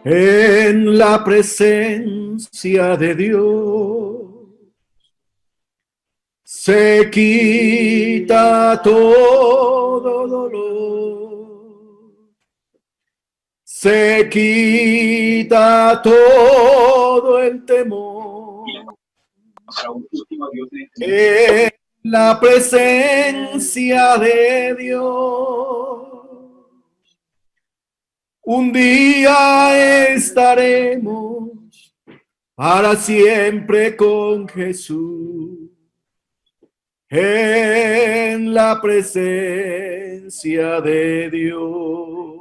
En la presencia de Dios se quita todo dolor, se quita todo el temor. En la presencia de Dios un día estaremos para siempre con Jesús. En la presencia de Dios.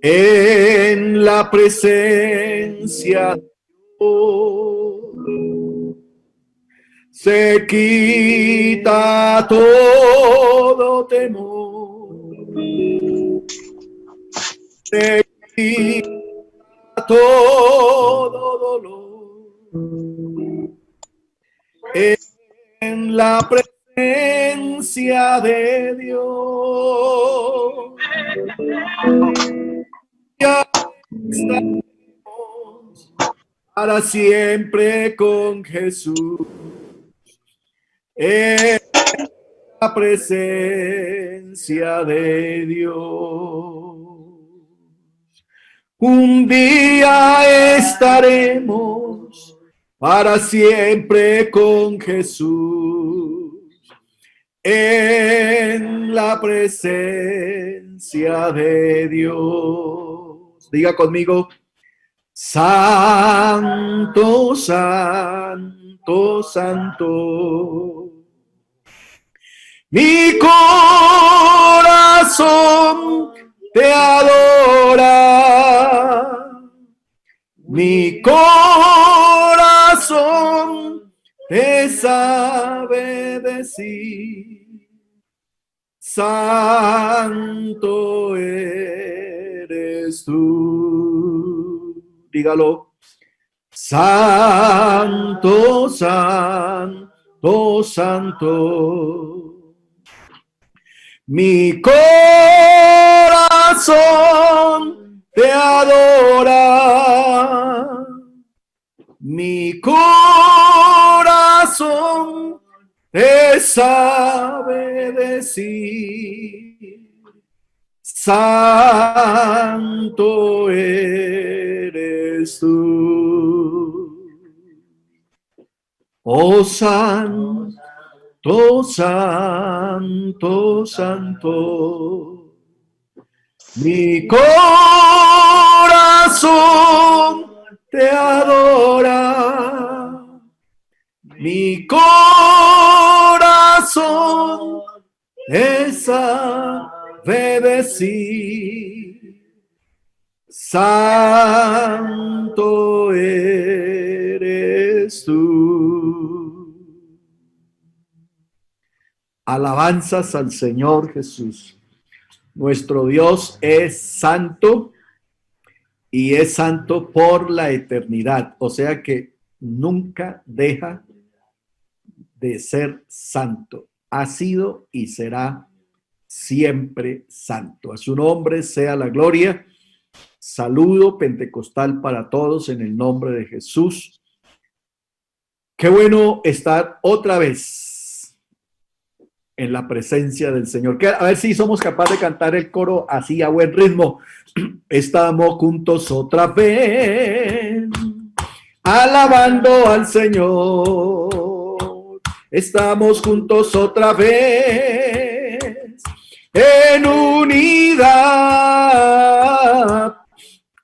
En la presencia de Dios se quita todo temor. Se quita todo dolor. En la presencia de Dios ya estamos para siempre con Jesús. En la presencia de Dios un día estaremos para siempre con Jesús. En la presencia de Dios. Diga conmigo: Santo, santo, santo. Mi corazón te adora. Mi corazón te sabe decir: santo eres tú. Dígalo: santo, santo, santo. Mi corazón te adora. Mi corazón te sabe decir: santo eres tú. Oh santo, santo, santo. Mi corazón te adora. Mi corazón te sabe decir: santo eres tú. Alabanzas al Señor Jesús. Nuestro Dios es santo y es santo por la eternidad. O sea que nunca deja de ser santo. Ha sido y será siempre santo. A su nombre sea la gloria. Saludo pentecostal para todos en el nombre de Jesús. Qué bueno estar otra vez en la presencia del Señor. A ver si somos capaces de cantar el coro así a buen ritmo. Estamos juntos otra vez, alabando al Señor. Estamos juntos otra vez, en unidad.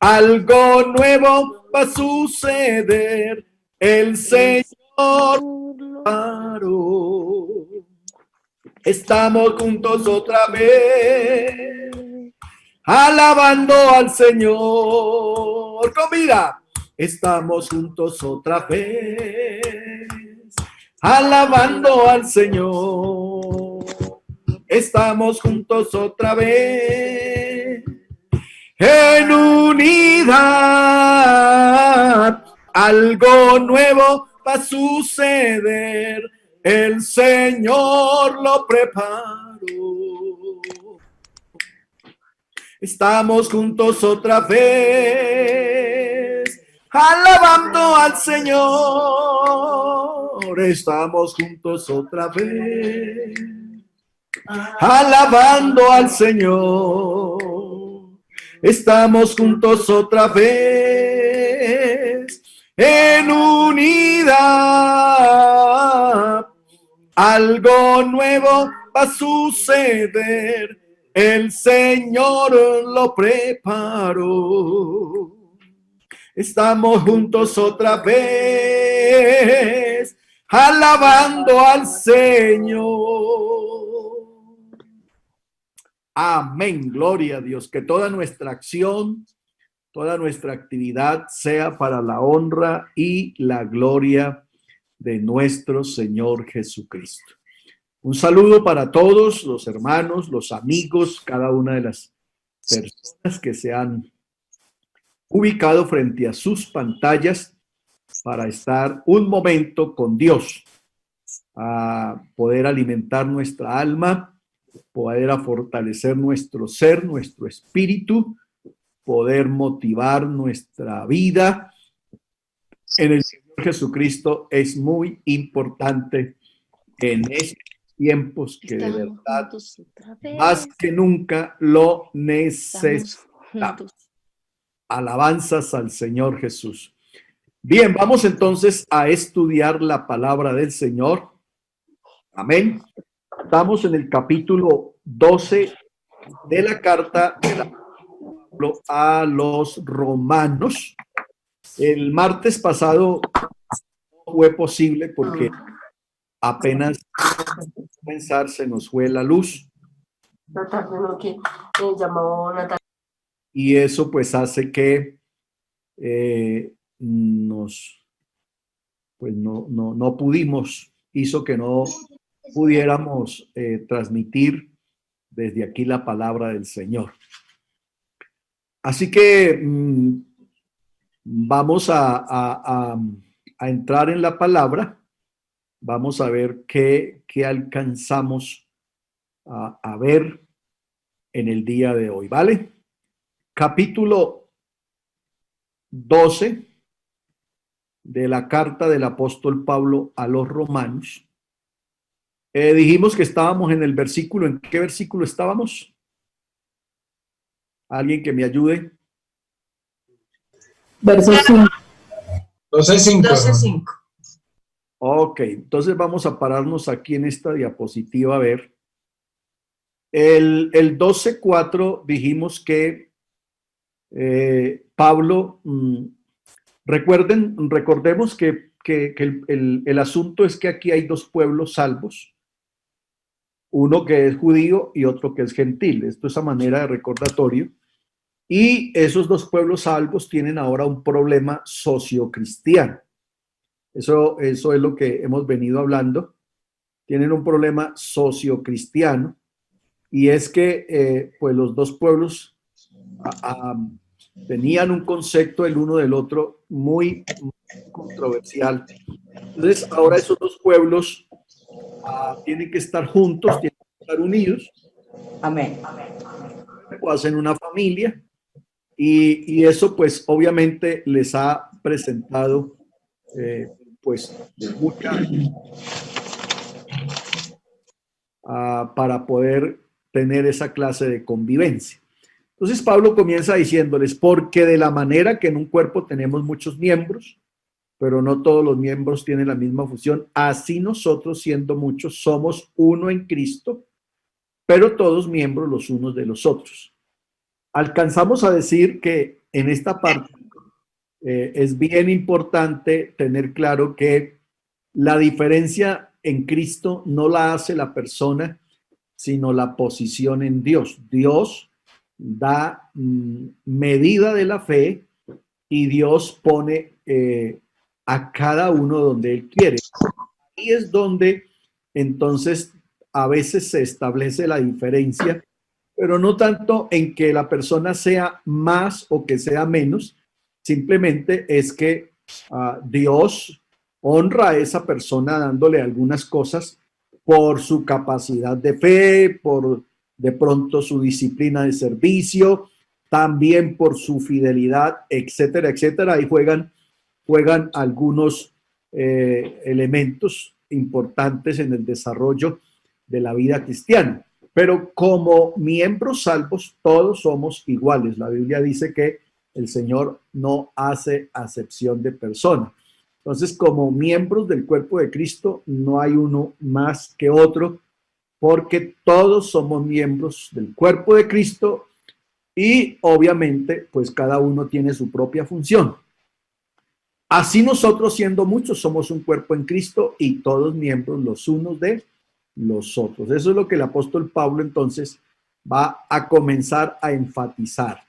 Algo nuevo va a suceder. El Señor paró. Estamos juntos otra vez, alabando al Señor con vida. Estamos juntos otra vez, alabando al Señor. Estamos juntos otra vez, en unidad. Algo nuevo va a suceder. El Señor lo preparó. Estamos juntos otra vez, alabando al Señor. Estamos juntos otra vez, alabando al Señor. Estamos juntos otra vez, en unidad. Algo nuevo va a suceder, el Señor lo preparó. Estamos juntos otra vez, alabando al Señor. Amén, gloria a Dios. Que toda nuestra acción, toda nuestra actividad sea para la honra y la gloria de nuestro Señor Jesucristo. Un saludo para todos los hermanos, los amigos, cada una de las personas que se han ubicado frente a sus pantallas para estar un momento con Dios, a poder alimentar nuestra alma, poder fortalecer nuestro ser, nuestro espíritu, poder motivar nuestra vida en el Señor Jesucristo. Es muy importante en estos tiempos que de verdad más que nunca lo necesitamos. Alabanzas al Señor Jesús. Bien, vamos entonces a estudiar la palabra del Señor. Amén. Estamos en el capítulo 12 de la carta a los romanos. El martes pasado no fue posible porque apenas comenzar se nos fue la luz. Y eso pues hace que no pudimos, hizo que no pudiéramos transmitir desde aquí la palabra del Señor. Así que vamos a entrar en la palabra. Vamos a ver qué alcanzamos a ver en el día de hoy, ¿vale? Capítulo 12 de la carta del apóstol Pablo a los romanos. Dijimos que estábamos en el versículo. ¿En qué versículo estábamos? ¿Alguien que me ayude? Verso 5. 12:5. Ok, entonces vamos a pararnos aquí en esta diapositiva a ver. El 12:4 dijimos que Pablo, recordemos que el asunto es que aquí hay dos pueblos salvos, uno que es judío y otro que es gentil. Esto es a manera de recordatorio. Y esos dos pueblos salvos tienen ahora un problema sociocristiano. Eso es lo que hemos venido hablando. Tienen un problema sociocristiano, y es que pues los dos pueblos tenían un concepto el uno del otro muy controversial. Entonces ahora esos dos pueblos tienen que estar juntos, tienen que estar unidos. Amén. O hacen una familia, y eso pues obviamente les ha presentado pues mucha para poder tener esa clase de convivencia. Entonces Pablo comienza diciéndoles: porque de la manera que en un cuerpo tenemos muchos miembros, pero no todos los miembros tienen la misma función, así nosotros, siendo muchos, somos uno en Cristo, pero todos miembros los unos de los otros. Alcanzamos a decir que en esta parte es bien importante tener claro que la diferencia en Cristo no la hace la persona, sino la posición en Dios. Dios da medida de la fe, y Dios pone a cada uno donde Él quiere. Y es donde entonces a veces se establece la diferencia, pero no tanto en que la persona sea más o que sea menos, simplemente es que Dios honra a esa persona dándole algunas cosas por su capacidad de fe, por de pronto su disciplina de servicio, también por su fidelidad, etcétera, etcétera. Ahí juegan algunos elementos importantes en el desarrollo de la vida cristiana. Pero como miembros salvos, todos somos iguales. La Biblia dice que el Señor no hace acepción de persona. Entonces, como miembros del cuerpo de Cristo, no hay uno más que otro, porque todos somos miembros del cuerpo de Cristo y obviamente, pues cada uno tiene su propia función. Así nosotros, siendo muchos, somos un cuerpo en Cristo y todos miembros los unos de los otros. Eso es lo que el apóstol Pablo entonces va a comenzar a enfatizar.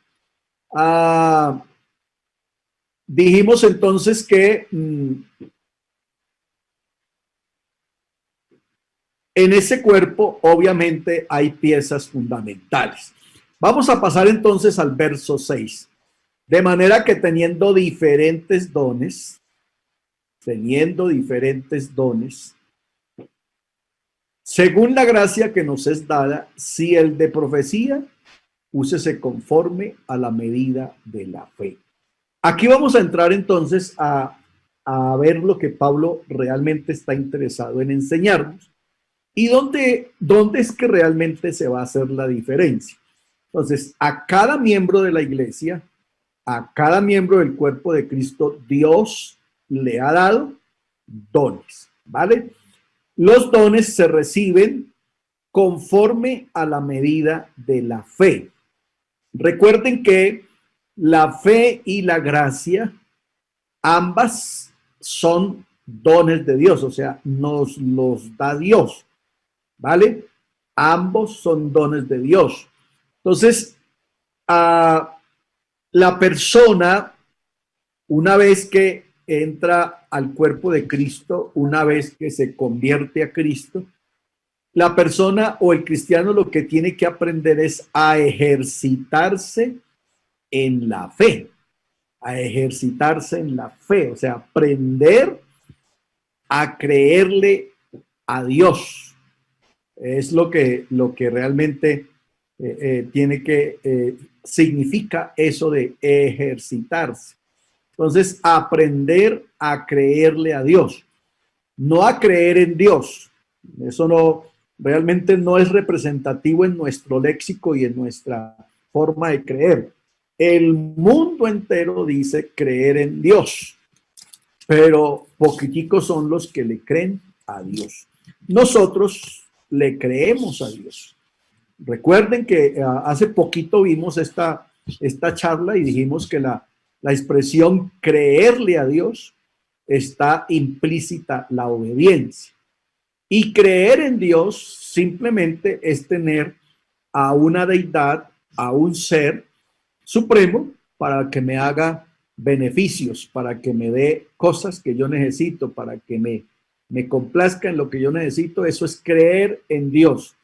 Dijimos entonces que en ese cuerpo obviamente hay piezas fundamentales. Vamos a pasar entonces al verso 6. De manera que teniendo diferentes dones, según la gracia que nos es dada, si el de profecía, úsese conforme a la medida de la fe. Aquí vamos a entrar entonces a ver lo que Pablo realmente está interesado en enseñarnos y dónde es que realmente se va a hacer la diferencia. Entonces, a cada miembro de la iglesia, a cada miembro del cuerpo de Cristo, Dios le ha dado dones, ¿vale? Los dones se reciben conforme a la medida de la fe. Recuerden que la fe y la gracia, ambas son dones de Dios, o sea, nos los da Dios, ¿vale? Ambos son dones de Dios. Entonces, la persona, una vez que entra al cuerpo de Cristo, una vez que se convierte a Cristo, la persona o el cristiano lo que tiene que aprender es a ejercitarse en la fe, o sea, aprender a creerle a Dios. Es lo que realmente tiene que, significa eso de ejercitarse. Entonces, aprender a creerle a Dios, no a creer en Dios. Eso no, realmente no es representativo en nuestro léxico y en nuestra forma de creer. El mundo entero dice creer en Dios, pero poquiticos son los que le creen a Dios. Nosotros le creemos a Dios. Recuerden que hace poquito vimos esta charla y dijimos que la expresión creerle a Dios está implícita la obediencia. Y creer en Dios simplemente es tener a una deidad, a un ser supremo para que me haga beneficios, para que me dé cosas que yo necesito, para que me complazca en lo que yo necesito. Eso es creer en Dios.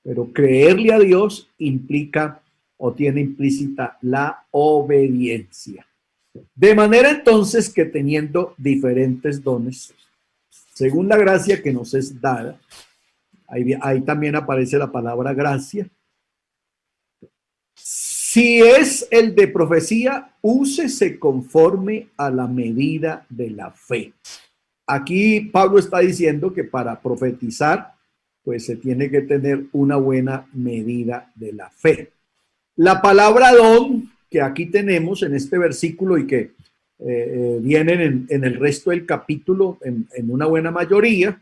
Pero creerle a Dios implica o tiene implícita la obediencia. De manera entonces que teniendo diferentes dones, según la gracia que nos es dada, ahí también aparece la palabra gracia. Si es el de profecía, úsese conforme a la medida de la fe. Aquí Pablo está diciendo que para profetizar, pues se tiene que tener una buena medida de la fe. La palabra don que aquí tenemos en este versículo y que vienen en el resto del capítulo en una buena mayoría,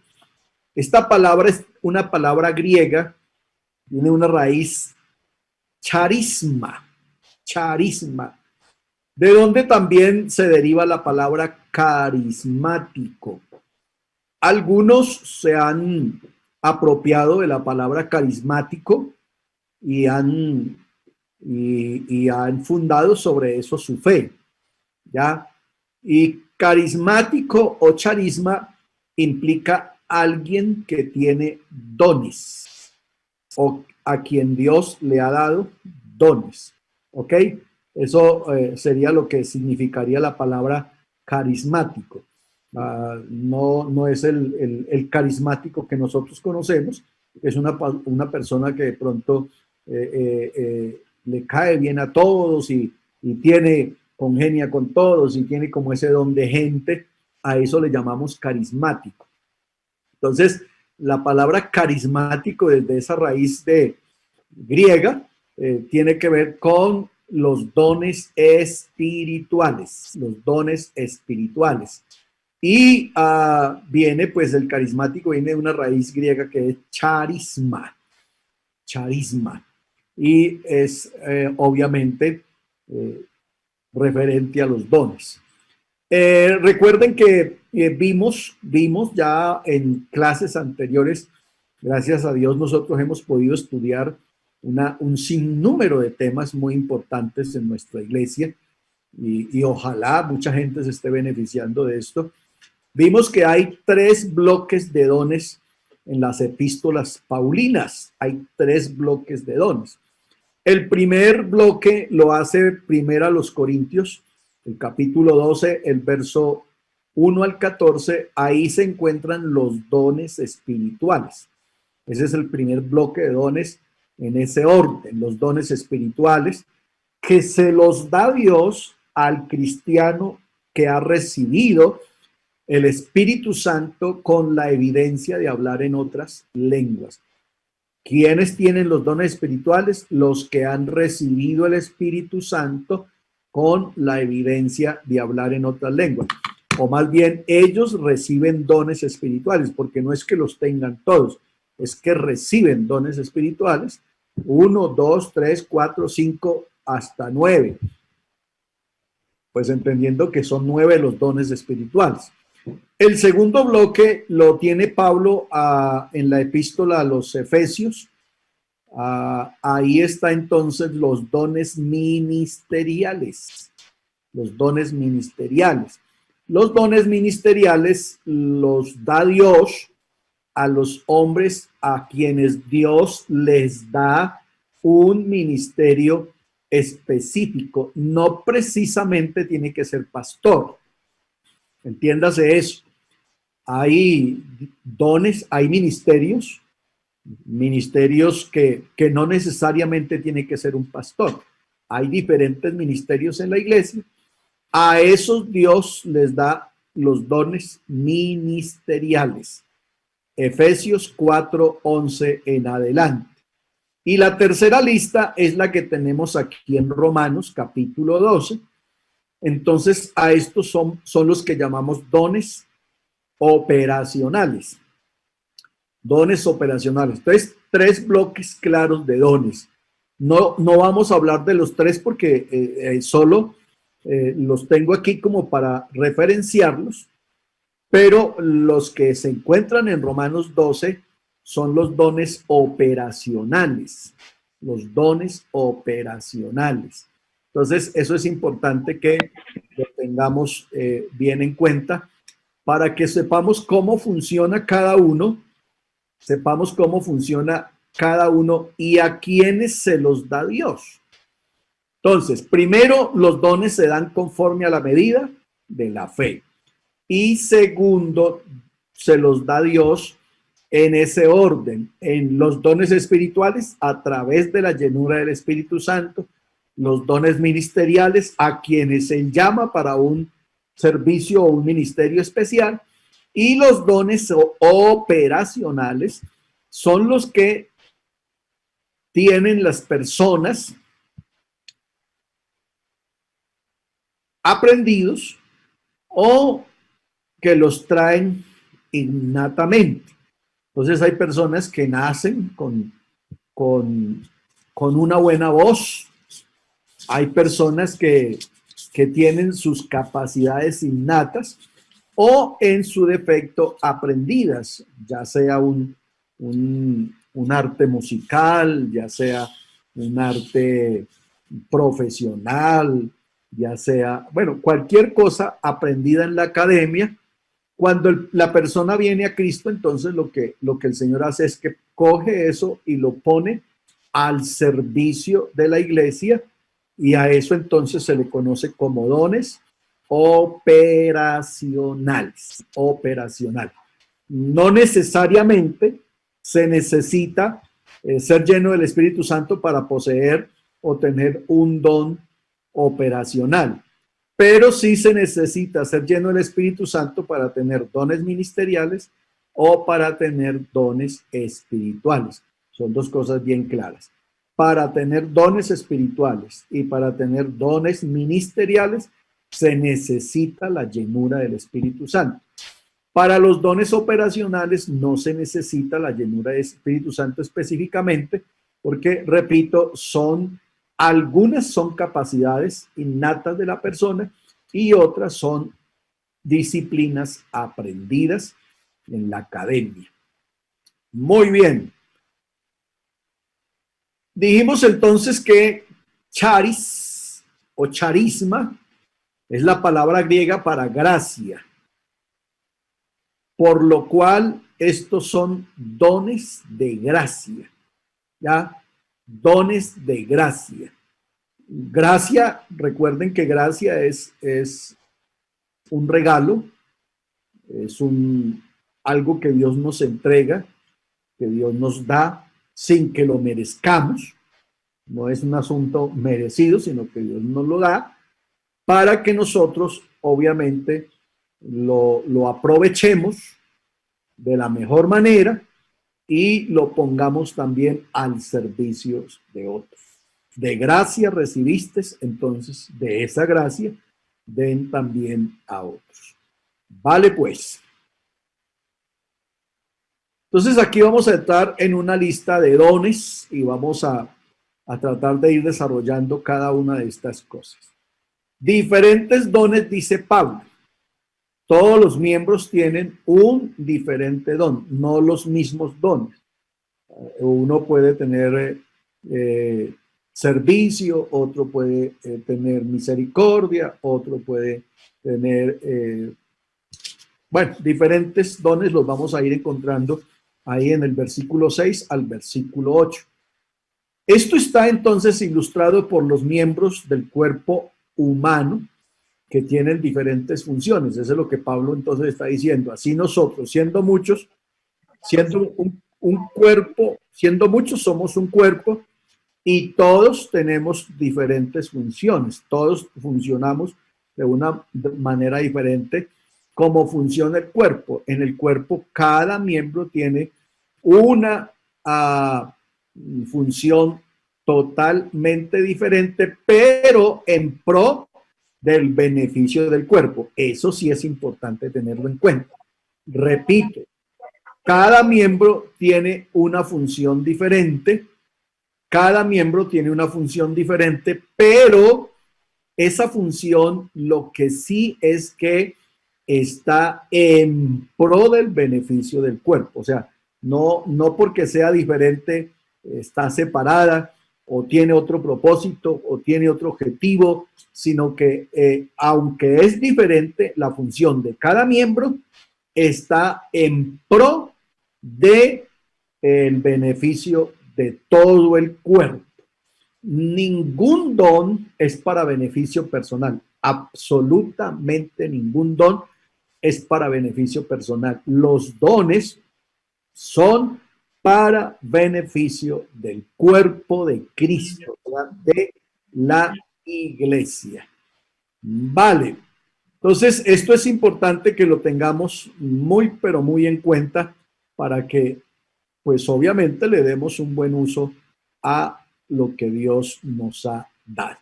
esta palabra es una palabra griega, tiene una raíz charisma, de donde también se deriva la palabra carismático. Algunos se han apropiado de la palabra carismático y han fundado sobre eso su fe, ¿ya? Y carismático o charisma implica alguien que tiene dones o a quien Dios le ha dado dones, ¿ok? Eso sería lo que significaría la palabra carismático. No es el carismático que nosotros conocemos, es una persona que de pronto le cae bien a todos y tiene, congenia con todos y tiene como ese don de gente, a eso le llamamos carismático. Entonces, la palabra carismático desde esa raíz de griega tiene que ver con los dones espirituales, los dones espirituales. Y viene, pues el carismático viene de una raíz griega que es charisma, charisma. Y es obviamente referente a los dones. Recuerden que vimos ya en clases anteriores, gracias a Dios nosotros hemos podido estudiar un sinnúmero de temas muy importantes en nuestra iglesia y ojalá mucha gente se esté beneficiando de esto. Vimos que hay 3 bloques de dones en las epístolas paulinas, hay 3 bloques de dones. El primer bloque lo hace primero a los Corintios, el capítulo 12, el verso 1 al 14, ahí se encuentran los dones espirituales. Ese es el primer bloque de dones en ese orden, los dones espirituales, que se los da Dios al cristiano que ha recibido el Espíritu Santo con la evidencia de hablar en otras lenguas. ¿Quiénes tienen los dones espirituales? Los que han recibido el Espíritu Santo con la evidencia de hablar en otras lenguas. O más bien, ellos reciben dones espirituales, porque no es que los tengan todos, es que reciben dones espirituales. 1, 2, 3, 4, 5, hasta 9. Pues entendiendo que son 9 los dones espirituales. El segundo bloque lo tiene Pablo en la epístola a los Efesios. Ahí está entonces los dones ministeriales. Los dones ministeriales. Los dones ministeriales los da Dios a los hombres a quienes Dios les da un ministerio específico. No precisamente tiene que ser pastor. Entiéndase eso. Hay dones, hay ministerios que no necesariamente tiene que ser un pastor. Hay diferentes ministerios en la iglesia. A esos Dios les da los dones ministeriales. Efesios 4:11 en adelante. Y la tercera lista es la que tenemos aquí en Romanos capítulo 12. Entonces a estos son los que llamamos dones operacionales. Dones operacionales. Entonces, 3 bloques claros de dones. No vamos a hablar de los 3 porque solo los tengo aquí como para referenciarlos, pero los que se encuentran en Romanos 12 son los dones operacionales. Los dones operacionales. Entonces, eso es importante que lo tengamos bien en cuenta para que sepamos cómo funciona cada uno, y a quiénes se los da Dios. Entonces, primero, los dones se dan conforme a la medida de la fe. Y segundo, se los da Dios en ese orden, en los dones espirituales a través de la llenura del Espíritu Santo, los dones ministeriales a quienes Él llama para un servicio o un ministerio especial, y los dones operacionales son los que tienen las personas aprendidos o que los traen innatamente. Entonces hay personas que nacen con una buena voz. Hay personas que tienen sus capacidades innatas o en su defecto aprendidas, ya sea un arte musical, ya sea un arte profesional, ya sea, bueno, cualquier cosa aprendida en la academia. Cuando la persona viene a Cristo, entonces lo que el Señor hace es que coge eso y lo pone al servicio de la iglesia, y a eso entonces se le conoce como dones operacionales. No necesariamente se necesita ser lleno del Espíritu Santo para poseer o tener un don operacional. Pero sí se necesita ser lleno del Espíritu Santo para tener dones ministeriales o para tener dones espirituales. Son dos cosas bien claras. Para tener dones espirituales y para tener dones ministeriales se necesita la llenura del Espíritu Santo. Para los dones operacionales no se necesita la llenura del Espíritu Santo específicamente, porque, repito, algunas son capacidades innatas de la persona y otras son disciplinas aprendidas en la academia. Muy bien. Dijimos entonces que charis o charisma es la palabra griega para gracia, por lo cual estos son dones de gracia, ¿ya? Dones de gracia. Gracia, recuerden que gracia es un regalo, es algo que Dios nos entrega, que Dios nos da sin que lo merezcamos. No es un asunto merecido, sino que Dios nos lo da para que nosotros, obviamente, lo aprovechemos de la mejor manera y lo pongamos también al servicio de otros. De gracia recibiste, entonces de esa gracia den también a otros. Vale, pues. Entonces aquí vamos a entrar en una lista de dones y vamos a tratar de ir desarrollando cada una de estas cosas. Diferentes dones, dice Pablo. Todos los miembros tienen un diferente don, no los mismos dones. Uno puede tener servicio, otro puede tener misericordia, otro puede tener, diferentes dones los vamos a ir encontrando ahí en el versículo 6 al versículo 8. Esto está entonces ilustrado por los miembros del cuerpo humano que tienen diferentes funciones. Eso es lo que Pablo entonces está diciendo. Así nosotros, siendo muchos, siendo un cuerpo, siendo muchos somos un cuerpo y todos tenemos diferentes funciones. Todos funcionamos de una manera diferente. ¿Cómo funciona el cuerpo? En el cuerpo cada miembro tiene una función totalmente diferente, pero en pro del beneficio del cuerpo. Eso sí es importante tenerlo en cuenta. Repito, cada miembro tiene una función diferente, pero esa función lo que sí es que está en pro del beneficio del cuerpo. O sea, no porque sea diferente, está separada o tiene otro propósito o tiene otro objetivo, sino que aunque es diferente, la función de cada miembro está en pro de el beneficio de todo el cuerpo. Ningún don es para beneficio personal, absolutamente ningún don es para beneficio personal. Los dones son para beneficio del cuerpo de Cristo, de la iglesia. Vale. Entonces, esto es importante que lo tengamos muy, pero muy en cuenta para que, pues obviamente, le demos un buen uso a lo que Dios nos ha dado.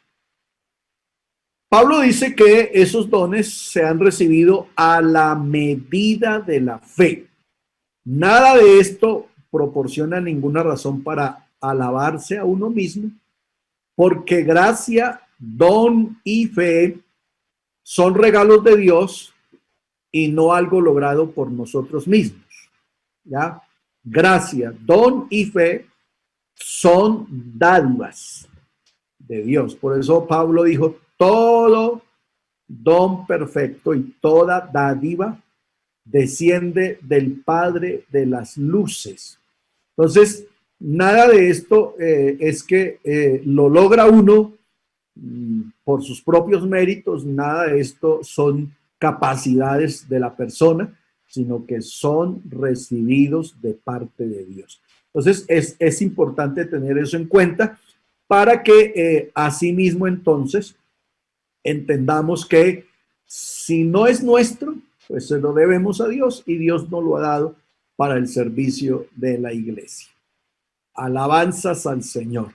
Pablo dice que esos dones se han recibido a la medida de la fe. Nada de esto proporciona ninguna razón para alabarse a uno mismo, porque gracia, don y fe son regalos de Dios y no algo logrado por nosotros mismos. ¿Ya? Gracia, don y fe son dádivas de Dios. Por eso Pablo dijo, todo don perfecto y toda dádiva desciende del Padre de las luces. Entonces, nada de esto es que lo logra uno por sus propios méritos, nada de esto son capacidades de la persona, sino que son recibidos de parte de Dios. Entonces, es importante tener eso en cuenta para que asimismo entonces entendamos que si no es nuestro, pues se lo debemos a Dios y Dios nos lo ha dado para el servicio de la iglesia. Alabanzas al Señor.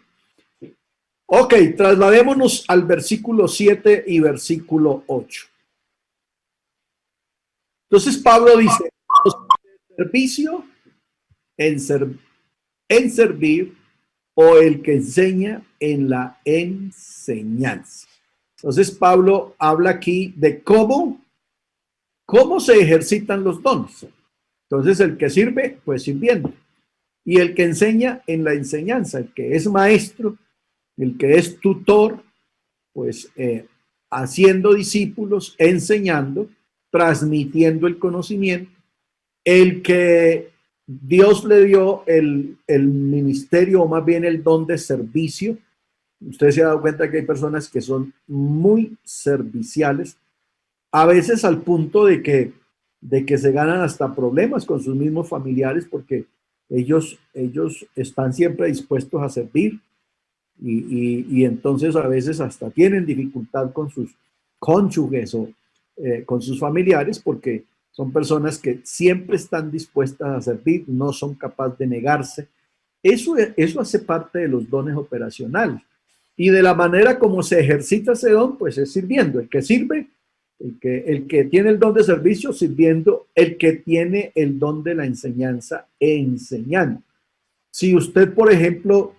Ok, trasladémonos al versículo 7 y versículo 8. Entonces Pablo dice, servicio, en servir, o el que enseña en la enseñanza. Entonces Pablo habla aquí de cómo se ejercitan los dones. Entonces el que sirve, pues sirviendo. Y el que enseña en la enseñanza, el que es maestro, el que es tutor, pues haciendo discípulos, enseñando, transmitiendo el conocimiento. El que Dios le dio el ministerio, o más bien el don de servicio. Usted se ha dado cuenta que hay personas que son muy serviciales, a veces al punto de que se ganan hasta problemas con sus mismos familiares, porque ellos están siempre dispuestos a servir y entonces a veces hasta tienen dificultad con sus cónyuges o con sus familiares, porque son personas que siempre están dispuestas a servir, no son capaces de negarse. Eso hace parte de los dones operacionales. Y de la manera como se ejercita ese don, pues es sirviendo. El que sirve, el que tiene el don de servicio, sirviendo. El que tiene el don de la enseñanza, enseñando. Si usted, por ejemplo,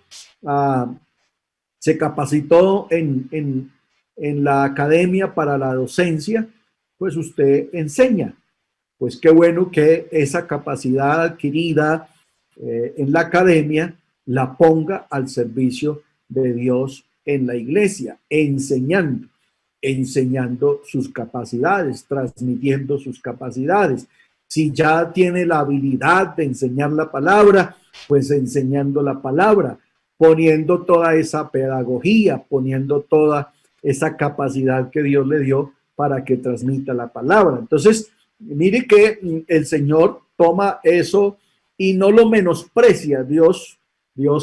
se capacitó en la academia para la docencia, pues usted enseña. Pues qué bueno que esa capacidad adquirida en la academia la ponga al servicio de Dios en la iglesia, enseñando sus capacidades, transmitiendo sus capacidades. Si ya tiene la habilidad de enseñar la palabra, pues enseñando la palabra, poniendo toda esa pedagogía, poniendo toda esa capacidad que Dios le dio para que transmita la palabra. Entonces, mire que el Señor toma eso y no lo menosprecia. Dios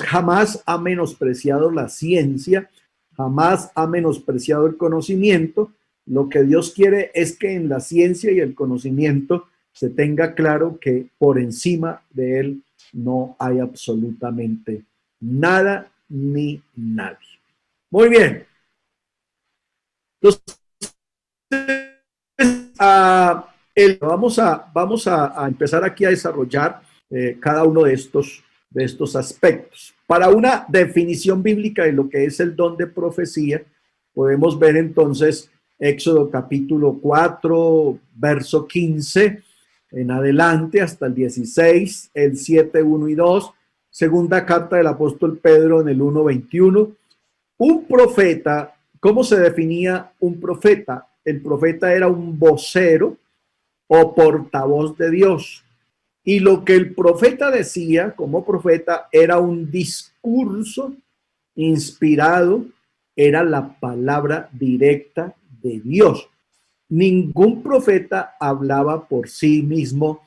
jamás ha menospreciado la ciencia, jamás ha menospreciado el conocimiento. Lo que Dios quiere es que en la ciencia y el conocimiento se tenga claro que por encima de él no hay absolutamente nada ni nadie. Muy bien. Entonces, vamos a empezar aquí a desarrollar cada uno de estos aspectos. Para una definición bíblica de lo que es el don de profecía, podemos ver entonces Éxodo capítulo 4, verso 15 en adelante hasta el 16, el 7, 1 y 2, segunda carta del apóstol Pedro en el 1, 21. Un profeta, ¿cómo se definía un profeta? El profeta era un vocero o portavoz de Dios. Y lo que el profeta decía como profeta era un discurso inspirado, era la palabra directa de Dios. Ningún profeta hablaba por sí mismo,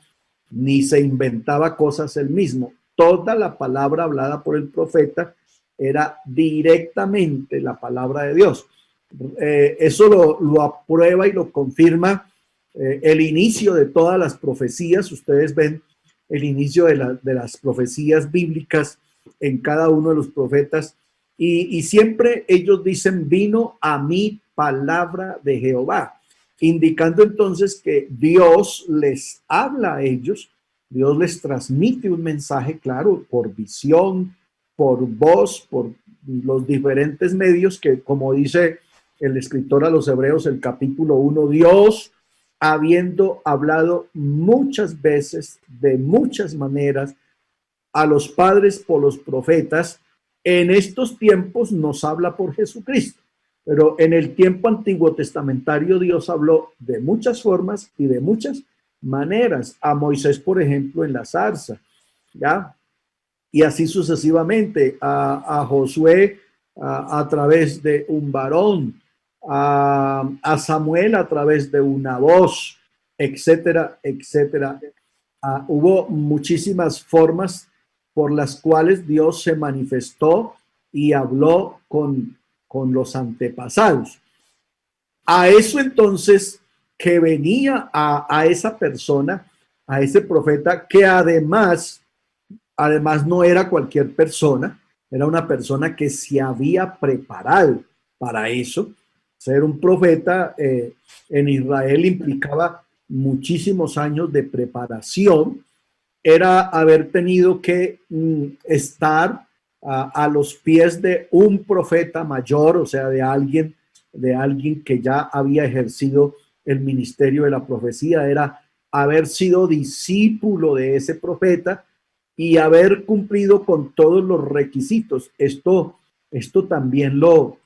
ni se inventaba cosas él mismo. Toda la palabra hablada por el profeta era directamente la palabra de Dios. Eso lo aprueba y lo confirma el inicio de todas las profecías. Ustedes ven el inicio de las profecías bíblicas en cada uno de los profetas y siempre ellos dicen: vino a mí palabra de Jehová, indicando entonces que Dios les habla a ellos, Dios les transmite un mensaje claro por visión, por voz, por los diferentes medios que, como dice el escritor a los Hebreos, el capítulo 1, Dios, habiendo hablado muchas veces, de muchas maneras, a los padres por los profetas, en estos tiempos nos habla por Jesucristo. Pero en el tiempo antiguo testamentario Dios habló de muchas formas y de muchas maneras. A Moisés, por ejemplo, en la zarza, ¿ya? Y así sucesivamente. A Josué a través de un varón, a Samuel a través de una voz, etcétera, etcétera. Hubo muchísimas formas por las cuales Dios se manifestó y habló con los antepasados. A eso entonces que venía a esa persona, a ese profeta, que además no era cualquier persona, era una persona que se había preparado para eso. Ser un profeta en Israel implicaba muchísimos años de preparación, era haber tenido que estar a los pies de un profeta mayor, o sea, de alguien que ya había ejercido el ministerio de la profecía, era haber sido discípulo de ese profeta y haber cumplido con todos los requisitos. Esto también lo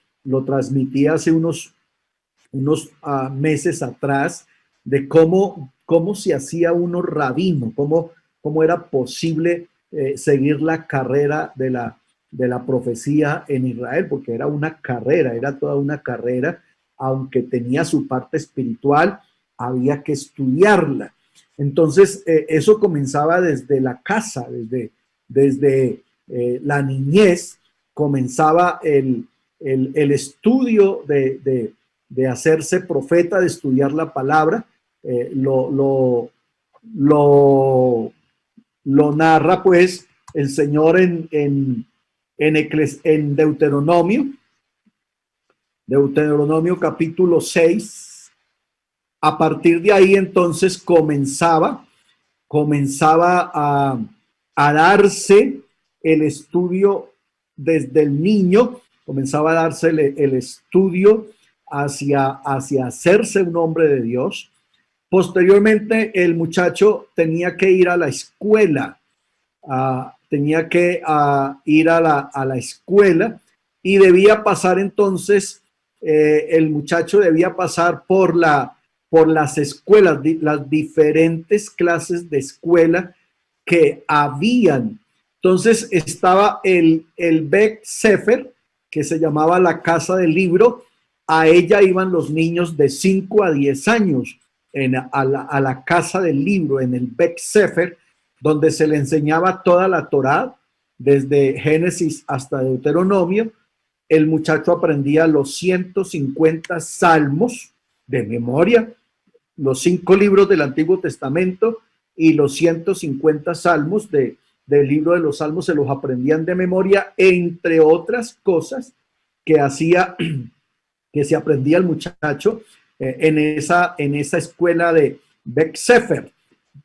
transmití hace unos meses atrás, de cómo se hacía uno rabino, cómo era posible seguir la carrera de la profecía en Israel, porque era una carrera, era toda una carrera, aunque tenía su parte espiritual, había que estudiarla. Entonces, eso comenzaba desde la casa, desde la niñez, comenzaba el estudio de hacerse profeta, de estudiar la palabra. Lo narra pues el Señor en Deuteronomio capítulo 6. A partir de ahí entonces comenzaba a darse el estudio desde el niño, comenzaba a darse el estudio hacia hacerse un hombre de Dios. Posteriormente el muchacho tenía que ir a la escuela, tenía que ir a la escuela, y debía pasar entonces, el muchacho debía pasar por las escuelas, las diferentes clases de escuela que habían. Entonces estaba el Beth Sefer, que se llamaba la casa del libro. A ella iban los niños de 5 a 10 años a la casa del libro, en el Beth Sefer, donde se le enseñaba toda la Torá, desde Génesis hasta Deuteronomio. El muchacho aprendía los 150 salmos de memoria, los 5 libros del Antiguo Testamento y los 150 salmos del libro de los Salmos se los aprendían de memoria, entre otras cosas que se aprendía el muchacho en esa escuela de Beth Sefer.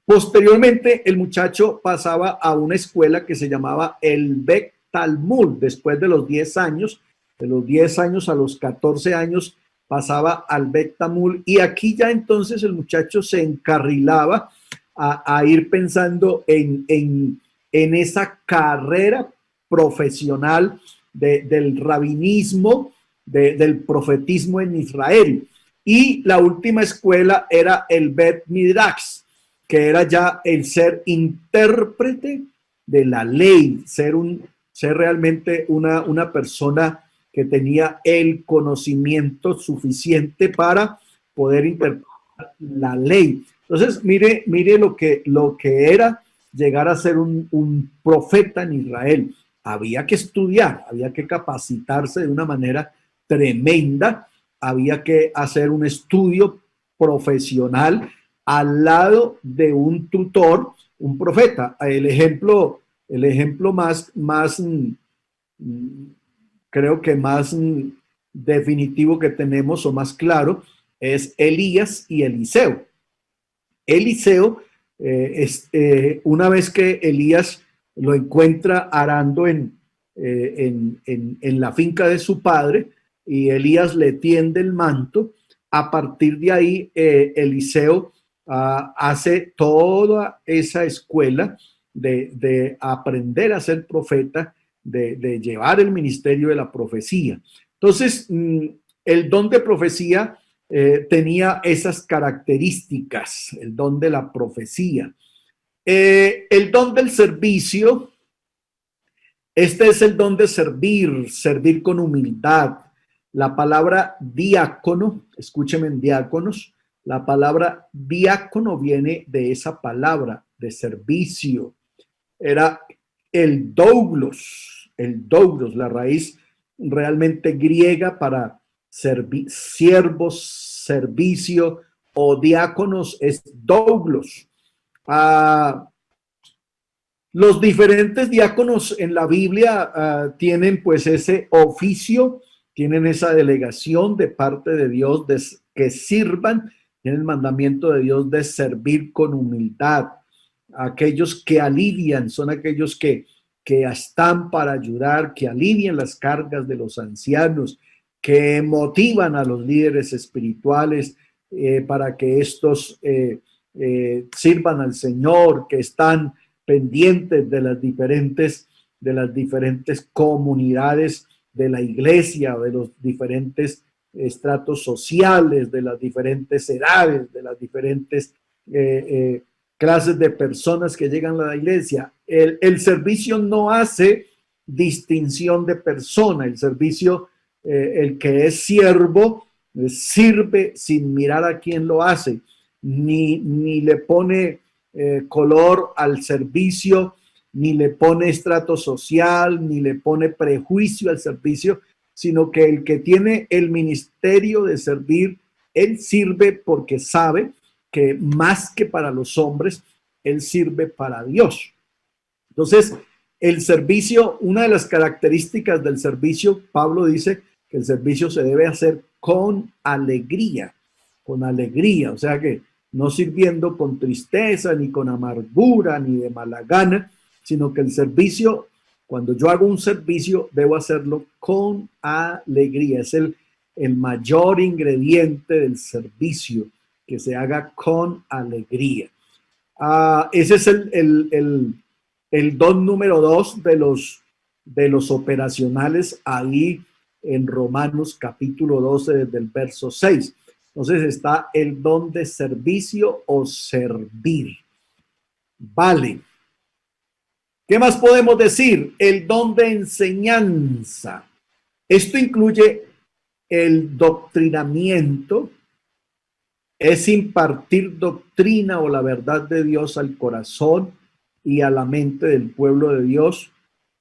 Posteriormente, el muchacho pasaba a una escuela que se llamaba el Beth Talmud. Después de los 10 años, de los 10 años a los 14 años, pasaba al Beth Talmud, y aquí ya entonces el muchacho se encarrilaba a ir pensando en esa carrera profesional del rabinismo, del profetismo en Israel. Y la última escuela era el Beth Midrash, que era ya el ser intérprete de la ley, ser realmente una persona que tenía el conocimiento suficiente para poder interpretar la ley. Entonces, mire lo que era llegar a ser un profeta en Israel. Había que estudiar, había que capacitarse de una manera tremenda, había que hacer un estudio profesional al lado de un tutor, un profeta. El ejemplo más creo que más definitivo que tenemos, o más claro, es Elías y Eliseo. Eliseo, una vez que Elías lo encuentra arando en la finca de su padre, y Elías le tiende el manto, a partir de ahí Eliseo hace toda esa escuela de aprender a ser profeta, de llevar el ministerio de la profecía. Entonces, el don de profecía tenía esas características, el don de la profecía. El don del servicio, este es el don de servir con humildad. La palabra diácono, escúchenme, diáconos, la palabra diácono viene de esa palabra de servicio. Era el doulos el doulos, la raíz realmente griega para siervos, servicio o diáconos es doulos. Los diferentes diáconos en la Biblia tienen pues ese oficio, tienen esa delegación de parte de Dios de que sirvan, tienen el mandamiento de Dios de servir con humildad. Aquellos que alivian son aquellos que están para ayudar, que alivian las cargas de los ancianos, que motivan a los líderes espirituales para que estos sirvan al Señor, que están pendientes de las diferentes comunidades de la iglesia, de los diferentes estratos sociales, de las diferentes edades, de las diferentes clases de personas que llegan a la iglesia. El servicio no hace distinción de persona. El servicio, el que es siervo, sirve sin mirar a quién lo hace, ni le pone color al servicio, ni le pone estrato social, ni le pone prejuicio al servicio, sino que el que tiene el ministerio de servir, él sirve porque sabe que más que para los hombres, él sirve para Dios. Entonces, el servicio, una de las características del servicio, Pablo dice que el servicio se debe hacer con alegría, o sea que no sirviendo con tristeza, ni con amargura, ni de mala gana, sino que el servicio, cuando yo hago un servicio, debo hacerlo con alegría. Es el mayor ingrediente del servicio, que se haga con alegría. Ese es el don número 2 de los operacionales ahí en Romanos capítulo 12, desde el verso 6. Entonces está el don de servicio o servir. Vale. ¿Qué más podemos decir? El don de enseñanza. Esto incluye el doctrinamiento, es impartir doctrina o la verdad de Dios al corazón y a la mente del pueblo de Dios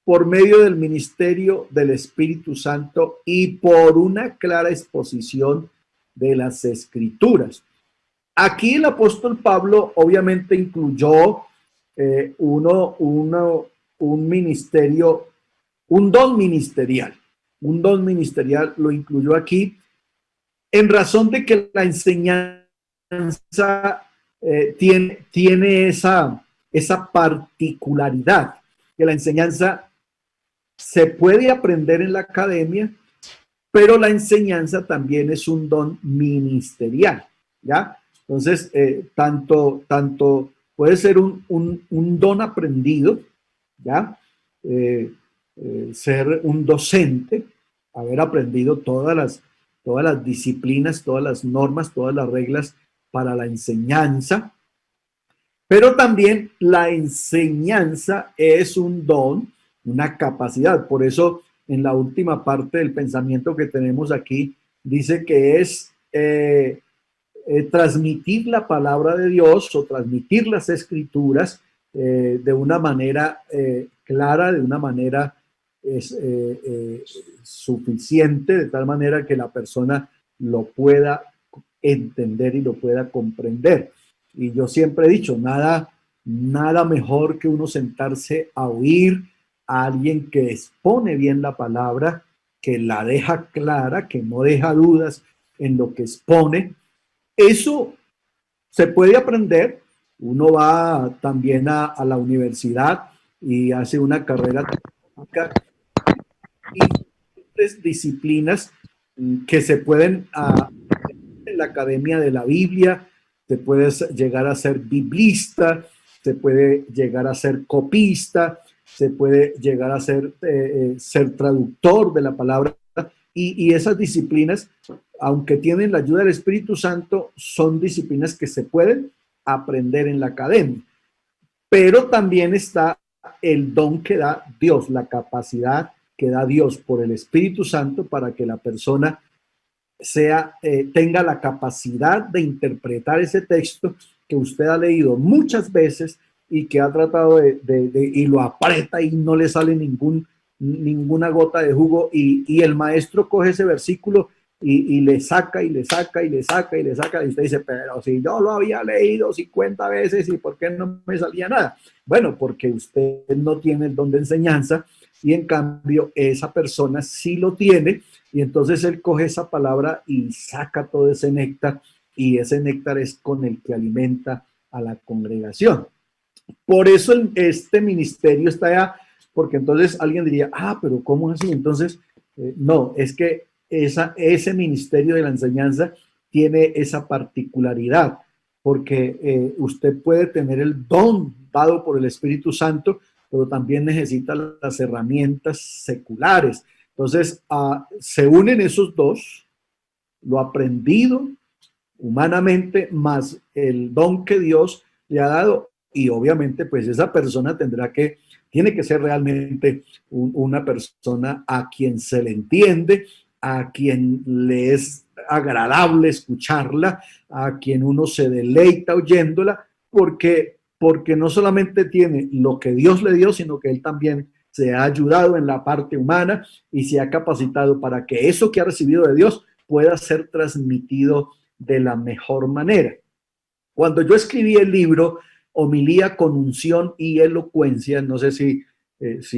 por medio del ministerio del Espíritu Santo y por una clara exposición de las Escrituras. Aquí el apóstol Pablo obviamente incluyó un ministerio, un don ministerial. Un don ministerial lo incluyó aquí en razón de que la enseñanza tiene esa particularidad, que la enseñanza se puede aprender en la academia, pero la enseñanza también es un don ministerial, ¿ya? Entonces, tanto puede ser un don aprendido, ¿ya? Ser un docente, haber aprendido todas las disciplinas, todas las normas, todas las reglas para la enseñanza, pero también la enseñanza es un don, una capacidad. Por eso, en la última parte del pensamiento que tenemos aquí, dice que es transmitir la palabra de Dios o transmitir las escrituras de una manera clara, de una manera suficiente, de tal manera que la persona lo pueda entender y lo pueda comprender. Y yo siempre he dicho, nada mejor que uno sentarse a oír a alguien que expone bien la palabra, que la deja clara, que no deja dudas en lo que expone. Eso se puede aprender. Uno va también a la universidad y hace una carrera técnica y diferentes disciplinas que se pueden en la Academia de la Biblia. Se puede llegar a ser biblista, se puede llegar a ser copista, se puede llegar a ser traductor de la palabra, y esas disciplinas, aunque tienen la ayuda del Espíritu Santo, son disciplinas que se pueden aprender en la academia. Pero también está el don que da Dios, la capacidad que da Dios por el Espíritu Santo para que la persona tenga la capacidad de interpretar ese texto que usted ha leído muchas veces y que ha tratado y lo aprieta y no le sale ninguna gota de jugo, y el maestro coge ese versículo y le saca y le saca y le saca y le saca, y usted dice, pero si yo lo había leído 50 veces, ¿y por qué no me salía nada? Bueno, porque usted no tiene el don de enseñanza, y en cambio esa persona sí lo tiene, y entonces él coge esa palabra y saca todo ese néctar, y ese néctar es con el que alimenta a la congregación. Por eso este ministerio está allá, porque entonces alguien diría, pero ¿cómo así? Entonces, no, es que ese ministerio de la enseñanza tiene esa particularidad, porque usted puede tener el don dado por el Espíritu Santo, pero también necesita las herramientas seculares. Entonces, se unen esos dos, lo aprendido humanamente, más el don que Dios le ha dado, y obviamente pues esa persona tiene que ser realmente una persona a quien se le entiende, a quien le es agradable escucharla, a quien uno se deleita oyéndola, porque no solamente tiene lo que Dios le dio, sino que él también se ha ayudado en la parte humana y se ha capacitado para que eso que ha recibido de Dios pueda ser transmitido de la mejor manera. Cuando yo escribí el libro Homilía con unción y elocuencia, no sé si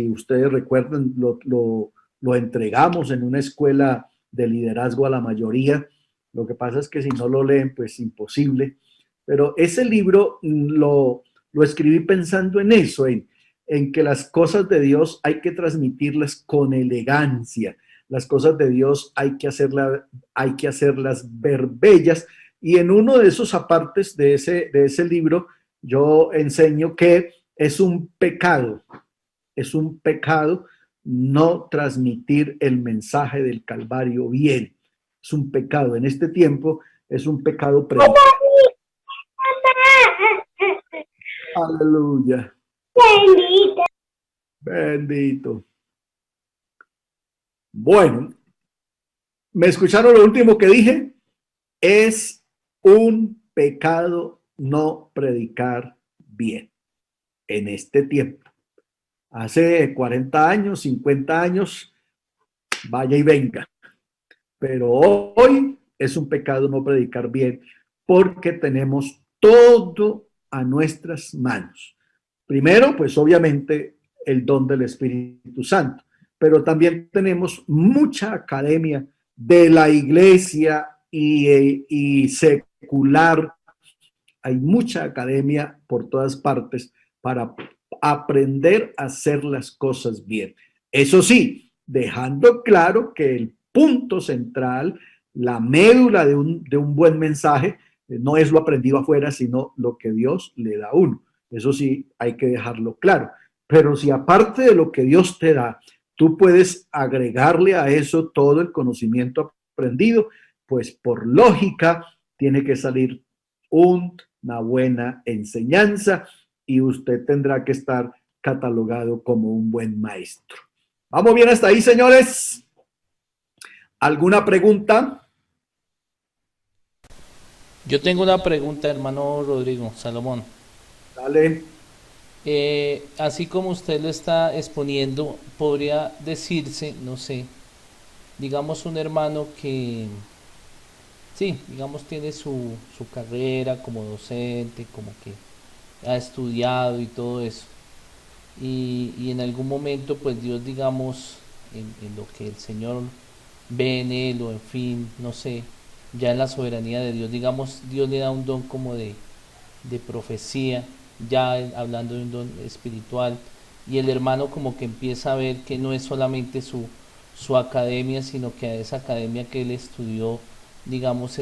ustedes recuerdan, lo entregamos en una escuela de liderazgo a la mayoría. Lo que pasa es que si no lo leen, pues imposible. Pero ese libro lo escribí pensando en eso, en que las cosas de Dios hay que transmitirlas con elegancia. Las cosas de Dios hay que hacerlas ver bellas. Y en uno de esos apartes de ese libro, yo enseño que es un pecado no transmitir el mensaje del Calvario bien. Es un pecado. En este tiempo es un pecado predicado. Aleluya. Bendito. Bendito. Bueno, ¿me escucharon lo último que dije? Es un pecado no predicar bien en este tiempo. Hace 40 años, 50 años, vaya y venga. Pero hoy es un pecado no predicar bien porque tenemos todo a nuestras manos. Primero, pues obviamente el don del Espíritu Santo, pero también tenemos mucha academia de la iglesia y secular. Hay mucha academia por todas partes para aprender a hacer las cosas bien. Eso sí, dejando claro que el punto central, la médula de un buen mensaje, no es lo aprendido afuera, sino lo que Dios le da a uno. Eso sí, hay que dejarlo claro. Pero si aparte de lo que Dios te da, tú puedes agregarle a eso todo el conocimiento aprendido, pues por lógica tiene que salir una buena enseñanza y usted tendrá que estar catalogado como un buen maestro. ¿Vamos bien hasta ahí, señores? ¿Alguna pregunta? Yo tengo una pregunta, hermano Rodrigo Salomón. Dale. Así como usted lo está exponiendo, podría decirse, no sé, digamos un hermano que, sí, digamos tiene su carrera como docente, como que ha estudiado y todo eso. Y en algún momento, pues Dios, digamos, en lo que el Señor ve en él, o en fin, no sé, ya en la soberanía de Dios, digamos, Dios le da un don como de profecía, ya hablando de un don espiritual, y el hermano como que empieza a ver que no es solamente su academia, sino que a esa academia que él estudió, digamos,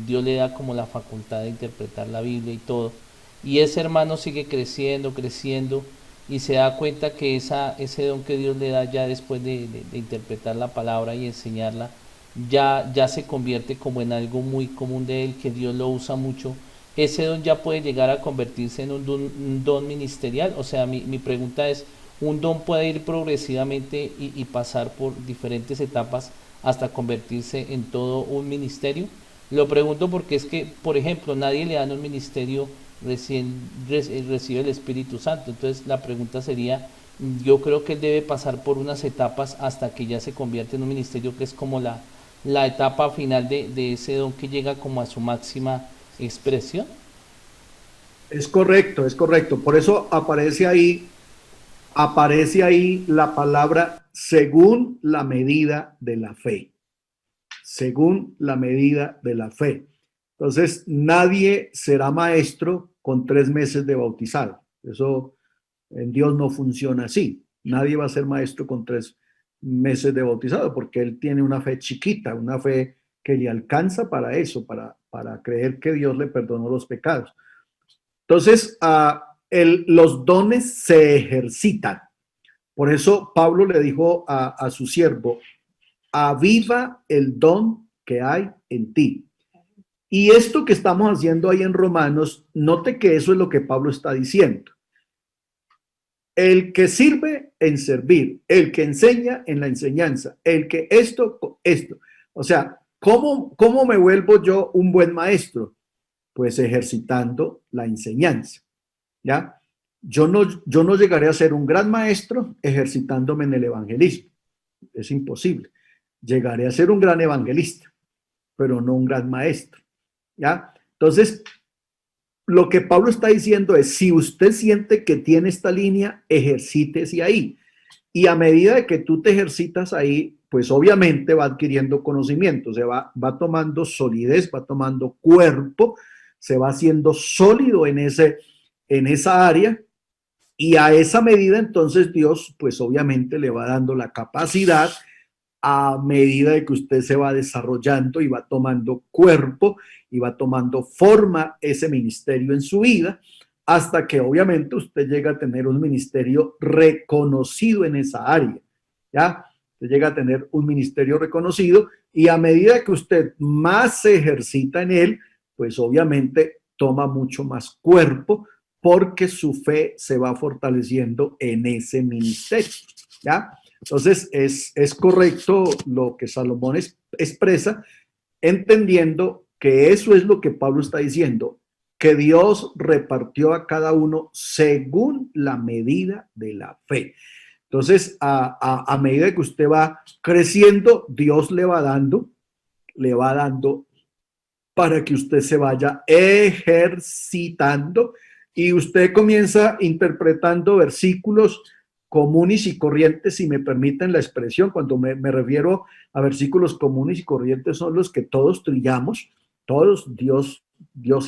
Dios le da como la facultad de interpretar la Biblia y todo, y ese hermano sigue creciendo, creciendo, y se da cuenta que ese don que Dios le da ya después de interpretar la palabra y enseñarla, ya se convierte como en algo muy común de él, que Dios lo usa mucho. Ese don ya puede llegar a convertirse en un don ministerial. O sea, mi pregunta es, ¿un don puede ir progresivamente y pasar por diferentes etapas hasta convertirse en todo un ministerio? Lo pregunto porque es que, por ejemplo, nadie le da un ministerio recibe el Espíritu Santo. Entonces la pregunta sería, yo creo que él debe pasar por unas etapas hasta que ya se convierte en un ministerio que es como la etapa final de ese don que llega como a su máxima expresión. Es correcto, es correcto. Por eso aparece ahí la palabra según la medida de la fe. Según la medida de la fe. Entonces, nadie será maestro con 3 meses de bautizado. Eso en Dios no funciona así. Nadie va a ser maestro con 3 meses de bautizado porque él tiene una fe chiquita, una fe que le alcanza para eso, para creer que Dios le perdonó los pecados. Entonces, los dones se ejercitan. Por eso Pablo le dijo a su siervo, aviva el don que hay en ti. Y esto que estamos haciendo ahí en Romanos, note que eso es lo que Pablo está diciendo. El que sirve en servir, el que enseña en la enseñanza, el que esto. O sea, ¿cómo me vuelvo yo un buen maestro? Pues ejercitando la enseñanza, ¿ya? Yo no llegaré a ser un gran maestro ejercitándome en el evangelismo. Es imposible. Llegaré a ser un gran evangelista, pero no un gran maestro, ¿ya? Entonces, lo que Pablo está diciendo es, si usted siente que tiene esta línea, ejercítese ahí. Y a medida de que tú te ejercitas ahí, pues obviamente va adquiriendo conocimiento, va tomando solidez, va tomando cuerpo, se va haciendo sólido en esa área. Y a esa medida, entonces Dios, pues obviamente le va dando la capacidad a medida de que usted se va desarrollando y va tomando cuerpo y va tomando forma ese ministerio en su vida, hasta que obviamente usted llega a tener un ministerio reconocido en esa área, ¿ya? Usted llega a tener un ministerio reconocido y a medida que usted más se ejercita en él, pues obviamente toma mucho más cuerpo porque su fe se va fortaleciendo en ese ministerio, ¿ya? Entonces, es correcto lo que Salomón expresa, entendiendo que eso es lo que Pablo está diciendo, que Dios repartió a cada uno según la medida de la fe. Entonces, a medida que usted va creciendo, Dios le va dando para que usted se vaya ejercitando y usted comienza interpretando versículos comunes y corrientes, si me permiten la expresión. Cuando me refiero a versículos comunes y corrientes, son los que todos trillamos, todos. Dios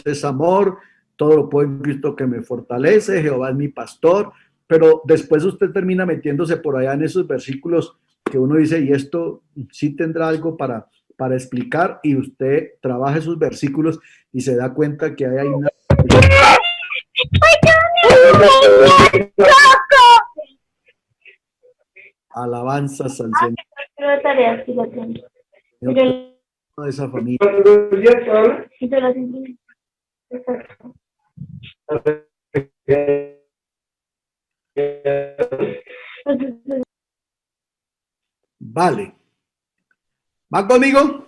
es amor, todo lo puedo en Cristo que me fortalece, Jehová es mi pastor, pero después usted termina metiéndose por allá en esos versículos que uno dice, y esto sí tendrá algo para explicar, y usted trabaja esos versículos y se da cuenta que hay una alabanzas al Señor de esa familia. Vale. ¿Va conmigo?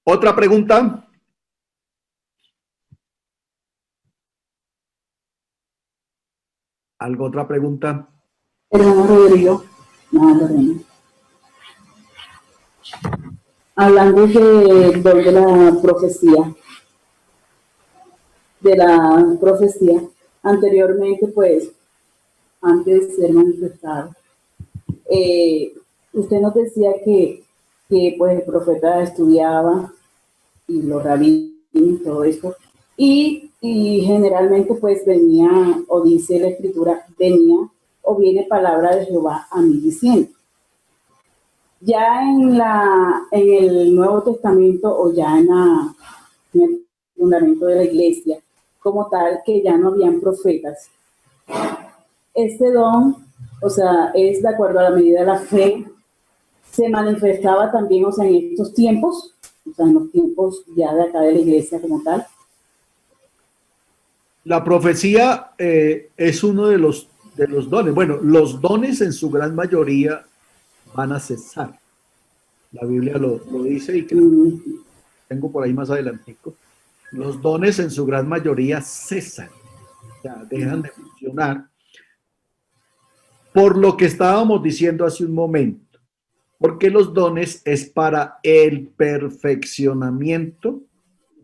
¿Otra pregunta? ¿Algo otra pregunta? Hermano Rodrigo, hablando de la profecía, anteriormente, pues, antes de ser manifestado, usted nos decía que pues el profeta estudiaba y los rabinos y todo esto, y generalmente pues venía, o dice la escritura, venía o viene palabra de Jehová a mí diciendo. Ya en el Nuevo Testamento o ya en el fundamento de la iglesia, como tal, que ya no habían profetas, este don, o sea, es de acuerdo a la medida de la fe, se manifestaba también, o sea, en estos tiempos, o sea, en los tiempos ya de acá de la iglesia como tal. La profecía es uno de los dones. Bueno, los dones en su gran mayoría van a cesar. La Biblia lo dice y que tengo por ahí más adelantico. Los dones en su gran mayoría cesan, o sea, dejan de funcionar. por lo que estábamos diciendo hace un momento, porque los dones es para el perfeccionamiento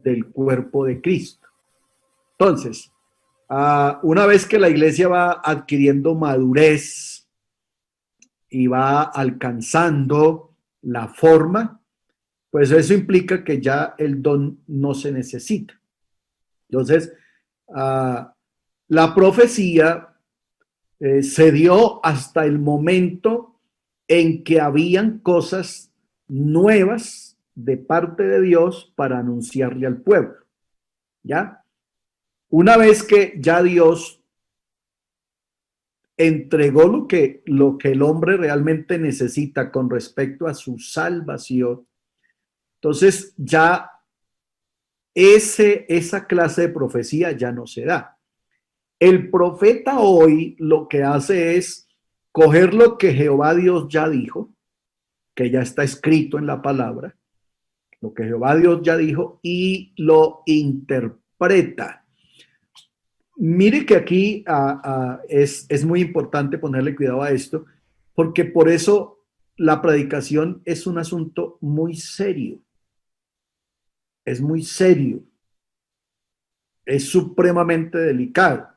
del cuerpo de Cristo. Entonces, una vez que la iglesia va adquiriendo madurez y va alcanzando la forma, pues eso implica que ya el don no se necesita. Entonces, la profecía se dio hasta el momento en que habían cosas nuevas de parte de Dios para anunciarle al pueblo, ¿ya? Una vez que ya Dios entregó lo que el hombre realmente necesita con respecto a su salvación, entonces ya esa clase de profecía ya no se da. El profeta hoy lo que hace es coger lo que Jehová Dios ya dijo, que ya está escrito en la palabra, lo que Jehová Dios ya dijo, y lo interpreta. Mire que aquí es muy importante ponerle cuidado a esto, porque por eso la predicación es un asunto muy serio. Es muy serio. Es supremamente delicado,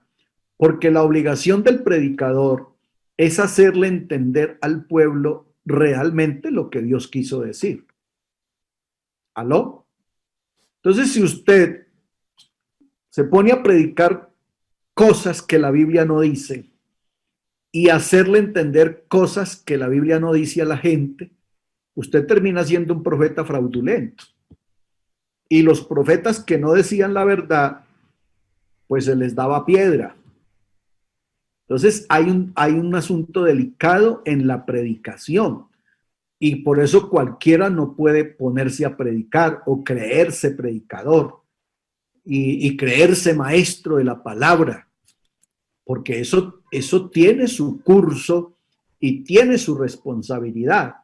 porque la obligación del predicador es hacerle entender al pueblo realmente lo que Dios quiso decir. ¿Aló? Entonces, si usted se pone a predicar cosas que la Biblia no dice y hacerle entender cosas que la Biblia no dice a la gente, usted termina siendo un profeta fraudulento. Y los profetas que no decían la verdad, pues se les daba piedra. Entonces hay un asunto delicado en la predicación y por eso cualquiera no puede ponerse a predicar o creerse predicador y creerse maestro de la palabra, porque eso tiene su curso y tiene su responsabilidad.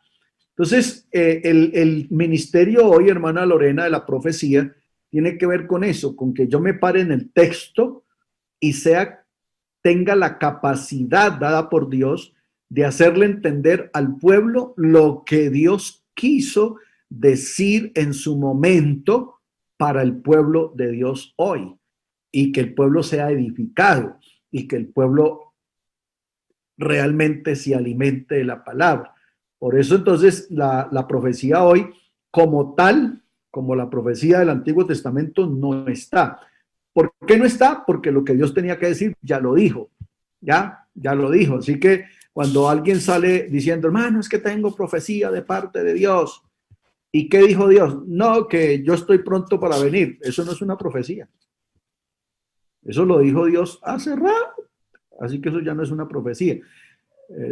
Entonces, el ministerio hoy, hermana Lorena, de la profecía, tiene que ver con eso, con que yo me pare en el texto y tenga la capacidad dada por Dios de hacerle entender al pueblo lo que Dios quiso decir en su momento para el pueblo de Dios hoy, y que el pueblo sea edificado y que el pueblo realmente se alimente de la palabra. Por eso entonces la profecía hoy como tal, como la profecía del Antiguo Testamento, no está. ¿Por qué no está? Porque lo que Dios tenía que decir ya lo dijo, ya lo dijo. Así que cuando alguien sale diciendo, hermano, es que tengo profecía de parte de Dios, ¿y qué dijo Dios? No, que yo estoy pronto para venir. Eso no es una profecía. Eso lo dijo Dios hace rato. Así que eso ya no es una profecía.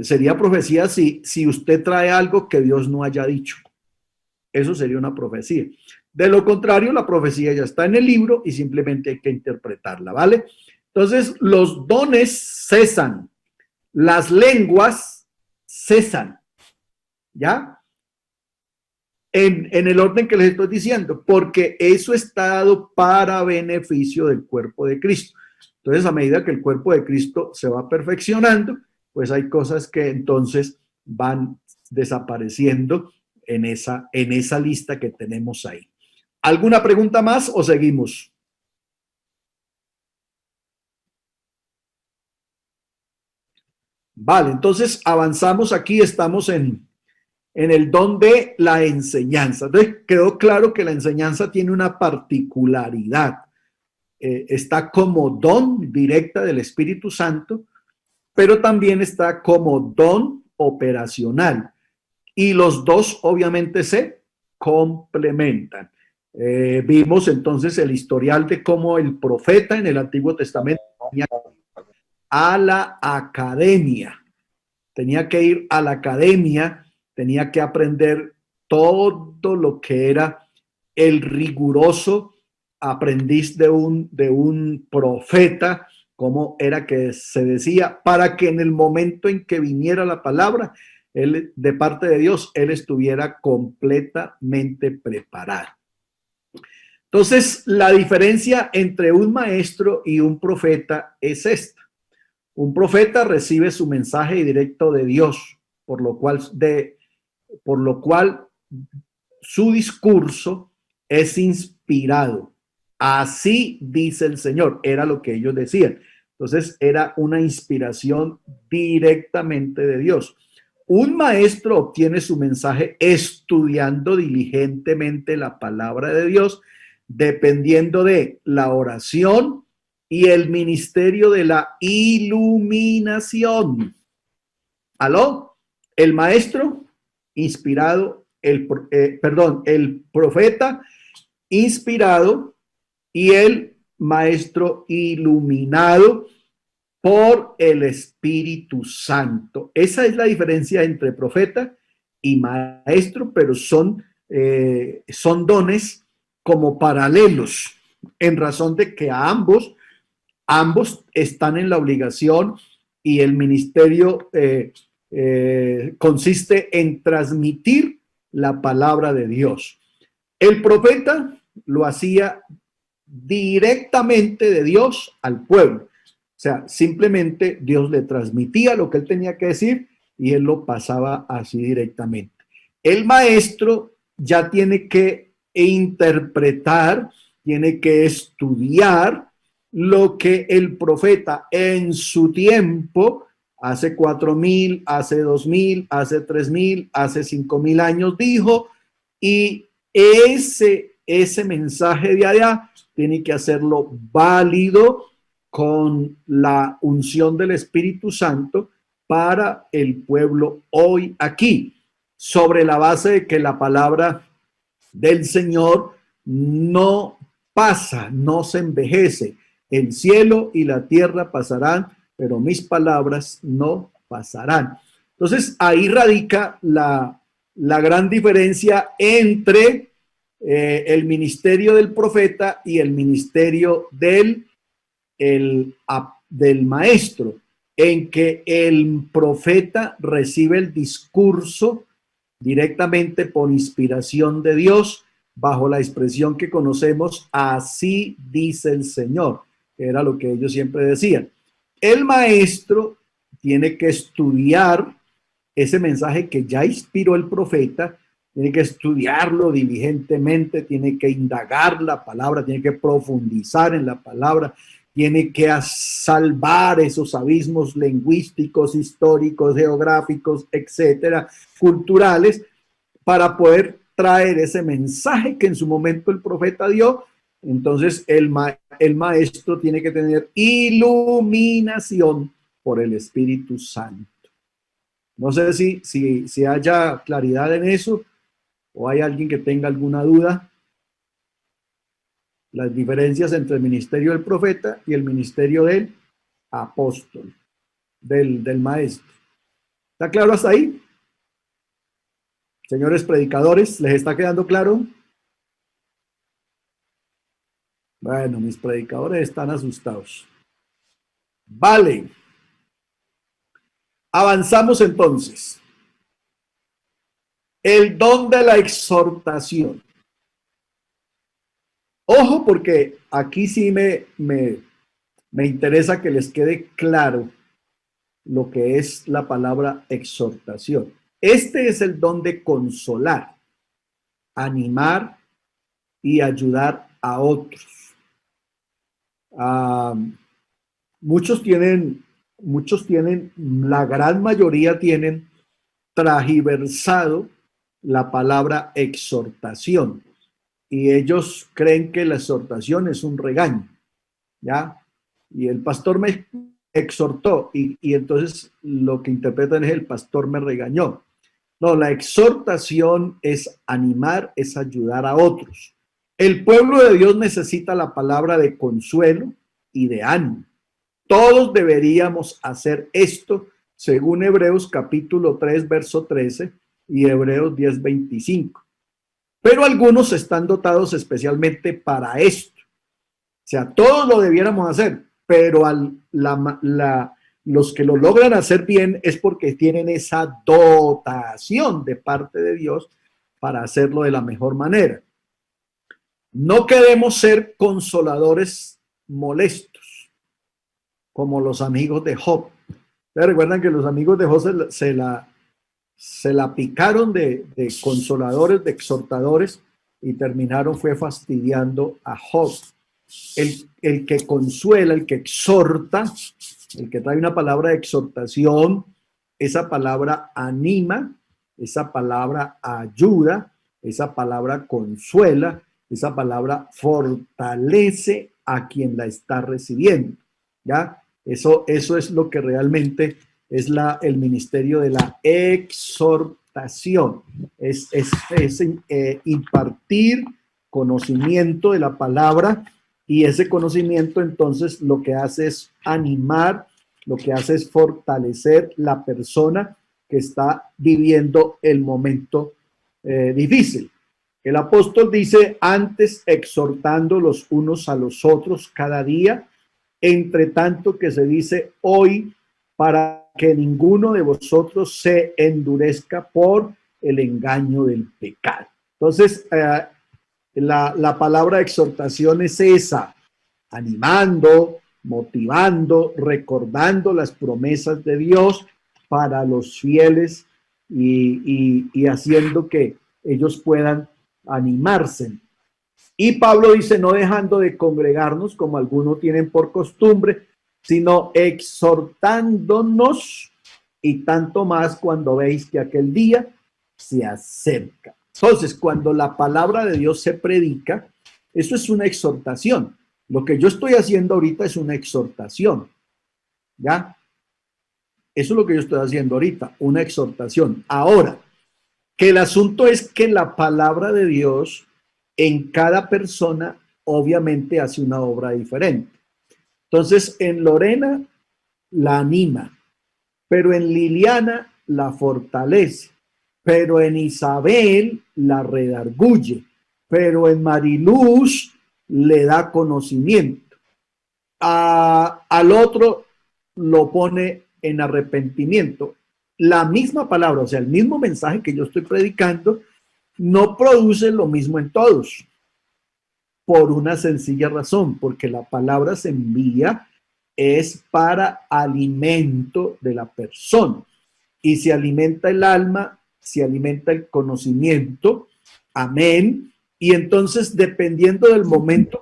Sería profecía si usted trae algo que Dios no haya dicho. Eso sería una profecía. De lo contrario, la profecía ya está en el libro y simplemente hay que interpretarla, ¿vale? Entonces, los dones cesan, las lenguas cesan, ¿ya? En el orden que les estoy diciendo, porque eso está dado para beneficio del cuerpo de Cristo. Entonces, a medida que el cuerpo de Cristo se va perfeccionando, pues hay cosas que entonces van desapareciendo en esa lista que tenemos ahí. ¿Alguna pregunta más o seguimos? Vale, entonces avanzamos aquí, estamos en el don de la enseñanza. Entonces quedó claro que la enseñanza tiene una particularidad. Está como don directa del Espíritu Santo, pero también está como don operacional. Y los dos obviamente se complementan. Vimos entonces el historial de cómo el profeta en el Antiguo Testamento tenía que ir a la academia, tenía que aprender todo lo que era el riguroso aprendiz de un profeta, como era que se decía, para que en el momento en que viniera la palabra, él, de parte de Dios, él estuviera completamente preparado. Entonces, la diferencia entre un maestro y un profeta es esta. Un profeta recibe su mensaje directo de Dios, por lo cual su discurso es inspirado. Así dice el Señor, era lo que ellos decían. Entonces era una inspiración directamente de Dios. Un maestro obtiene su mensaje estudiando diligentemente la palabra de Dios, dependiendo de la oración y el ministerio de la iluminación. ¿Aló? El maestro inspirado, el profeta inspirado y el maestro iluminado por el Espíritu Santo. Esa es la diferencia entre profeta y maestro, pero son dones como paralelos, en razón de que a ambos están en la obligación, y el ministerio consiste en transmitir la palabra de Dios. El profeta lo hacía directamente de Dios al pueblo. O sea, simplemente Dios le transmitía lo que él tenía que decir y él lo pasaba así directamente. El maestro ya tiene que interpretar, tiene que estudiar lo que el profeta en su tiempo, hace 4,000, hace 2,000, hace 3,000, hace 5,000 años dijo, y ese mensaje de allá tiene que hacerlo válido con la unción del Espíritu Santo para el pueblo hoy aquí, sobre la base de que la palabra del Señor no pasa, no se envejece. El cielo y la tierra pasarán, pero mis palabras no pasarán. Entonces, ahí radica la gran diferencia entre el ministerio del profeta y el ministerio del maestro, en que el profeta recibe el discurso directamente por inspiración de Dios, bajo la expresión que conocemos, así dice el Señor, que era lo que ellos siempre decían. El maestro tiene que estudiar ese mensaje que ya inspiró el profeta, tiene que estudiarlo diligentemente, tiene que indagar la palabra, tiene que profundizar en la palabra, tiene que salvar esos abismos lingüísticos, históricos, geográficos, etcétera, culturales, para poder traer ese mensaje que en su momento el profeta dio. Entonces el maestro tiene que tener iluminación por el Espíritu Santo. No sé si haya claridad en eso o hay alguien que tenga alguna duda. Las diferencias entre el ministerio del profeta y el ministerio del apóstol, del maestro. ¿Está claro hasta ahí? Señores predicadores, ¿les está quedando claro? Bueno, mis predicadores están asustados. Vale. Avanzamos entonces. El don de la exhortación. Ojo, porque aquí sí me interesa que les quede claro lo que es la palabra exhortación. Este es el don de consolar, animar y ayudar a otros. Muchos tienen, la gran mayoría tienen transversado la palabra exhortación. Y ellos creen que la exhortación es un regaño, ¿ya? Y el pastor me exhortó y entonces lo que interpretan es el pastor me regañó. No, la exhortación es animar, es ayudar a otros. El pueblo de Dios necesita la palabra de consuelo y de ánimo. Todos deberíamos hacer esto según Hebreos capítulo 3, verso 13 y Hebreos 10, 25. Pero algunos están dotados especialmente para esto. O sea, todos lo debiéramos hacer, pero los que lo logran hacer bien es porque tienen esa dotación de parte de Dios para hacerlo de la mejor manera. No queremos ser consoladores molestos. como los amigos de Job. ¿Ustedes recuerdan que los amigos de Job se la picaron de consoladores, de exhortadores, y terminaron fue fastidiando a Job? El que consuela, el que exhorta, el que trae una palabra de exhortación, esa palabra anima, esa palabra ayuda, esa palabra consuela, esa palabra fortalece a quien la está recibiendo, ¿ya? Eso es lo que realmente es el ministerio de la exhortación, es impartir conocimiento de la palabra, y ese conocimiento entonces lo que hace es animar, lo que hace es fortalecer la persona que está viviendo el momento difícil. El apóstol dice: antes exhortando los unos a los otros cada día, entre tanto que se dice hoy, para que ninguno de vosotros se endurezca por el engaño del pecado. Entonces, la palabra exhortación es esa: animando, motivando, recordando las promesas de Dios para los fieles y haciendo que ellos puedan animarse. Y Pablo dice: no dejando de congregarnos como algunos tienen por costumbre, sino exhortándonos, y tanto más cuando veis que aquel día se acerca. Entonces, cuando la palabra de Dios se predica, eso es una exhortación. Lo que yo estoy haciendo ahorita es una exhortación, ¿ya? Eso es lo que yo estoy haciendo ahorita, una exhortación. Ahora, que el asunto es que la palabra de Dios en cada persona obviamente hace una obra diferente. Entonces, en Lorena la anima, pero en Liliana la fortalece, pero en Isabel la redarguye, pero en Mariluz le da conocimiento. Al otro lo pone en arrepentimiento. La misma palabra, o sea, el mismo mensaje que yo estoy predicando, no produce lo mismo en todos, por una sencilla razón: porque la palabra se envía es para alimento de la persona, y se alimenta el alma, se alimenta el conocimiento, amén. Y entonces, dependiendo del momento,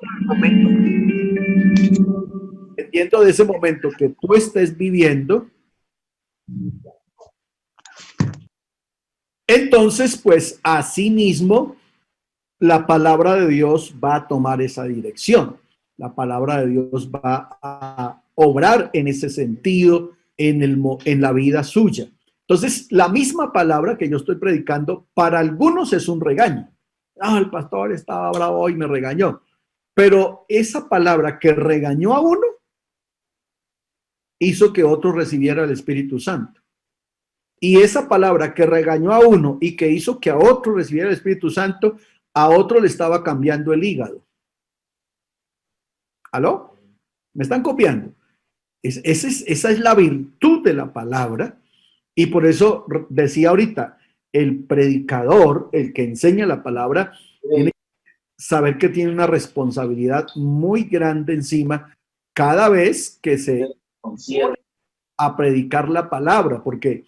dependiendo de ese momento que tú estés viviendo, entonces, pues, asimismo, la palabra de Dios va a tomar esa dirección. La palabra de Dios va a obrar en ese sentido en la vida suya. Entonces, la misma palabra que yo estoy predicando, para algunos es un regaño. El pastor estaba bravo y me regañó. Pero esa palabra que regañó a uno hizo que otro recibiera el Espíritu Santo. Y esa palabra que regañó a uno y que hizo que a otro recibiera el Espíritu Santo, a otro le estaba cambiando el hígado. ¿Aló? ¿Me están copiando? Esa es la virtud de la palabra, y por eso decía ahorita, el predicador, el que enseña la palabra, tiene que saber que tiene una responsabilidad muy grande encima cada vez que se pone a predicar la palabra, porque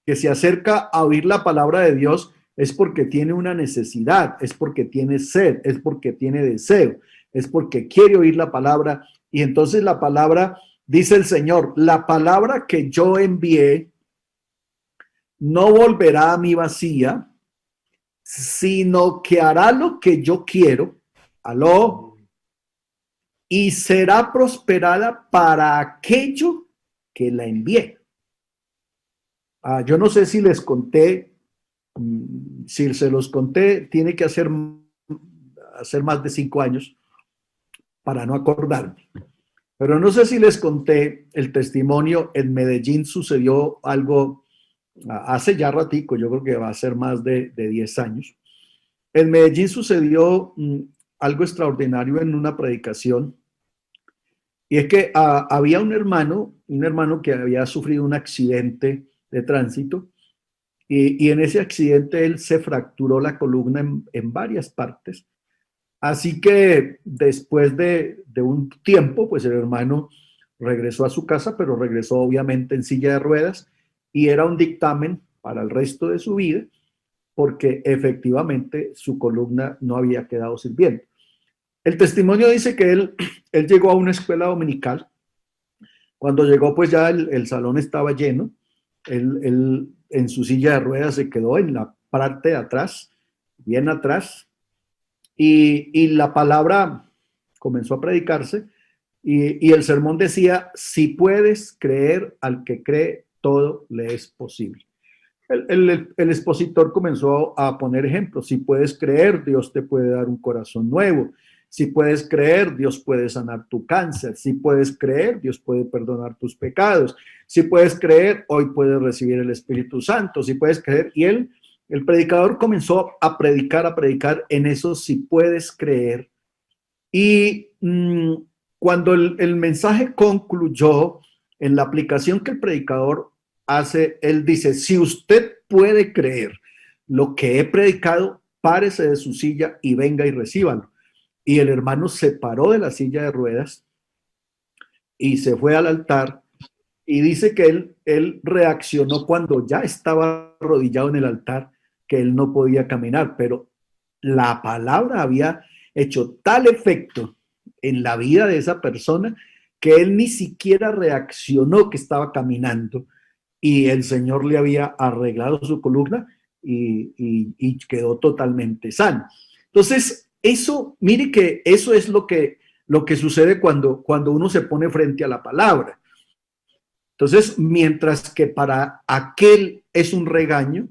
se acerca a oír la palabra de Dios es porque tiene una necesidad, es porque tiene sed, es porque tiene deseo, es porque quiere oír la palabra. Y entonces la palabra, dice el Señor: la palabra que yo envié no volverá a mí vacía, sino que hará lo que yo quiero, aló, y será prosperada para aquello que la envié. Yo no sé si les conté, si se los conté, tiene que hacer más de 5 años para no acordarme. Pero no sé si les conté el testimonio. En Medellín sucedió algo hace ya ratico, yo creo que va a ser más de 10 años. En Medellín sucedió algo extraordinario en una predicación, y es que había un hermano que había sufrido un accidente de tránsito, y en ese accidente él se fracturó la columna en varias partes. Así que después de un tiempo, pues el hermano regresó a su casa, pero regresó obviamente en silla de ruedas y era un dictamen para el resto de su vida porque efectivamente su columna no había quedado sirviendo. El testimonio dice que él llegó a una escuela dominical. Cuando llegó, pues ya el salón estaba lleno. Él en su silla de ruedas se quedó en la parte de atrás, bien atrás, y la palabra comenzó a predicarse y el sermón decía, si puedes creer al que cree, todo le es posible. El expositor comenzó a poner ejemplos. Si puedes creer, Dios te puede dar un corazón nuevo. Si puedes creer, Dios puede sanar tu cáncer. Si puedes creer, Dios puede perdonar tus pecados. Si puedes creer, hoy puedes recibir el Espíritu Santo. Si puedes creer, y el predicador comenzó a predicar en eso, si puedes creer. Y cuando el mensaje concluyó, en la aplicación que el predicador hace, él dice, si usted puede creer lo que he predicado, párese de su silla y venga y recíbalo. Y el hermano se paró de la silla de ruedas y se fue al altar y dice que él reaccionó cuando ya estaba arrodillado en el altar, que él no podía caminar, pero la palabra había hecho tal efecto en la vida de esa persona que él ni siquiera reaccionó que estaba caminando y el Señor le había arreglado su columna y quedó totalmente sano. Entonces, eso, mire que eso es lo que sucede cuando uno se pone frente a la palabra. Entonces, mientras que para aquel es un regaño,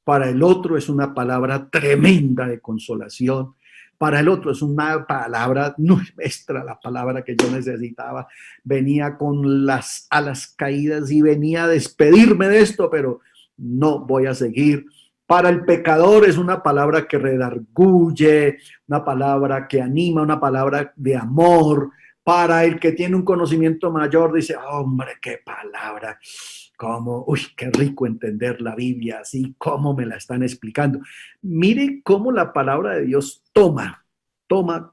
para el otro es una palabra tremenda de consolación, para el otro es una palabra nuestra, la palabra que yo necesitaba. Venía con las alas caídas y venía a despedirme de esto, pero no voy a seguir. Para el pecador es una palabra que redarguye, una palabra que anima, una palabra de amor. Para el que tiene un conocimiento mayor, dice, hombre, qué palabra, cómo, uy, qué rico entender la Biblia así, cómo me la están explicando. Mire cómo la palabra de Dios toma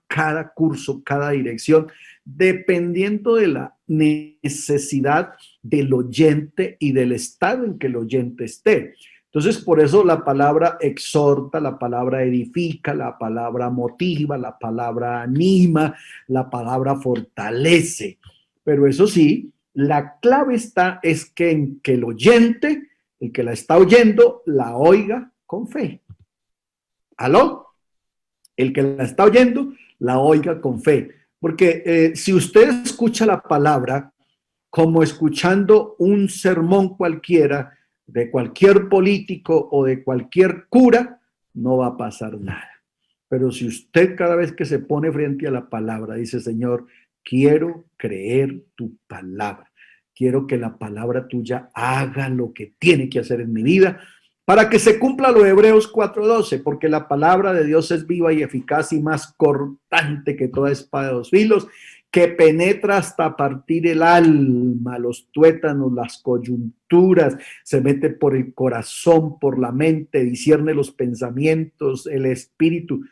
cada curso, cada dirección, dependiendo de la necesidad del oyente y del estado en que el oyente esté. Entonces, por eso la palabra exhorta, la palabra edifica, la palabra motiva, la palabra anima, la palabra fortalece. Pero eso sí, la clave es que en que el oyente, el que la está oyendo, la oiga con fe. ¿Aló? El que la está oyendo, la oiga con fe. Porque si usted escucha la palabra como escuchando un sermón cualquiera, de cualquier político o de cualquier cura, no va a pasar nada. Pero si usted cada vez que se pone frente a la palabra dice, Señor, quiero creer tu palabra, quiero que la palabra tuya haga lo que tiene que hacer en mi vida, para que se cumpla lo de Hebreos 4:12, porque la palabra de Dios es viva y eficaz y más cortante que toda espada de dos filos, que penetra hasta partir el alma, los tuétanos, las coyunturas, se mete por el corazón, por la mente, discierne los pensamientos, el espíritu.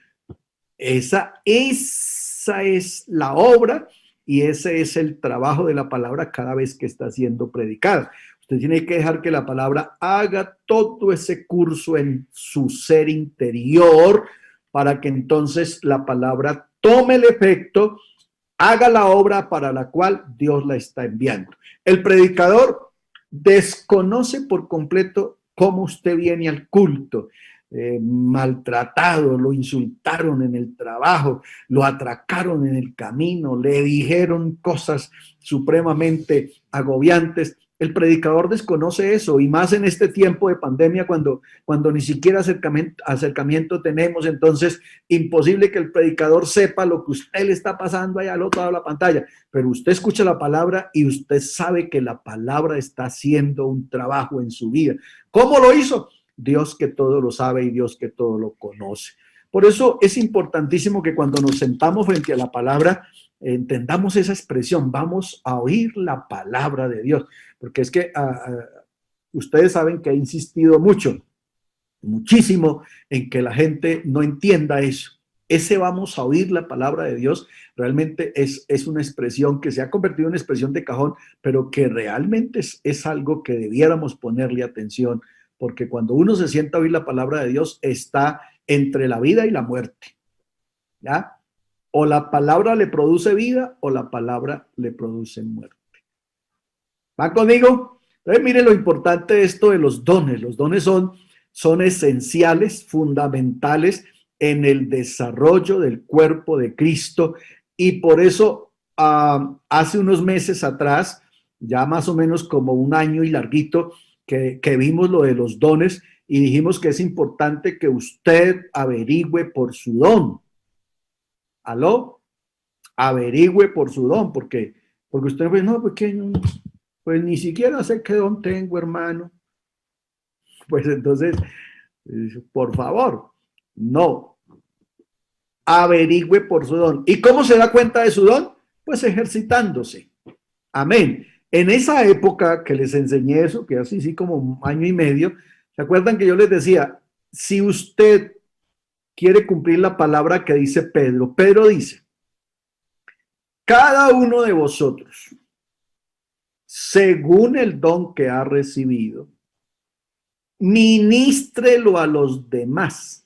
Esa es la obra y ese es el trabajo de la palabra cada vez que está siendo predicada. Usted tiene que dejar que la palabra haga todo ese curso en su ser interior para que entonces la palabra tome el efecto, haga la obra para la cual Dios la está enviando. El predicador desconoce por completo cómo usted viene al culto. Maltratado, lo insultaron en el trabajo, lo atracaron en el camino, le dijeron cosas supremamente agobiantes. El predicador desconoce eso, y más en este tiempo de pandemia cuando ni siquiera acercamiento tenemos. Entonces imposible que el predicador sepa lo que usted le está pasando allá al otro lado de la pantalla, pero usted escucha la palabra y usted sabe que la palabra está haciendo un trabajo en su vida. ¿Cómo lo hizo? Dios que todo lo sabe y Dios que todo lo conoce. Por eso es importantísimo que cuando nos sentamos frente a la palabra, entendamos esa expresión, vamos a oír la palabra de Dios, porque es que ustedes saben que he insistido muchísimo en que la gente no entienda eso. ese vamos a oír la palabra de Dios, realmente es una expresión que se ha convertido en una expresión de cajón, pero que realmente es algo que debiéramos ponerle atención, porque cuando uno se sienta a oír la palabra de Dios, está entre la vida y la muerte, ¿ya? O la palabra le produce vida o la palabra le produce muerte. ¿Va conmigo? Entonces, mire lo importante de esto de los dones. Los dones son esenciales, fundamentales en el desarrollo del cuerpo de Cristo, y por eso hace unos meses atrás, ya más o menos como un año y larguito, que vimos lo de los dones y dijimos que es importante que usted averigüe por su don. ¿Aló? Averigüe por su don, porque usted ve, no, pues ni siquiera sé qué don tengo, hermano. Pues entonces, por favor, no. Averigüe por su don. ¿Y cómo se da cuenta de su don? Pues ejercitándose. Amén. En esa época que les enseñé eso, que así sí como un año y medio, ¿se acuerdan que yo les decía, si usted quiere cumplir la palabra que dice Pedro, Pedro dice, cada uno de vosotros, según el don que ha recibido, ministrelo a los demás.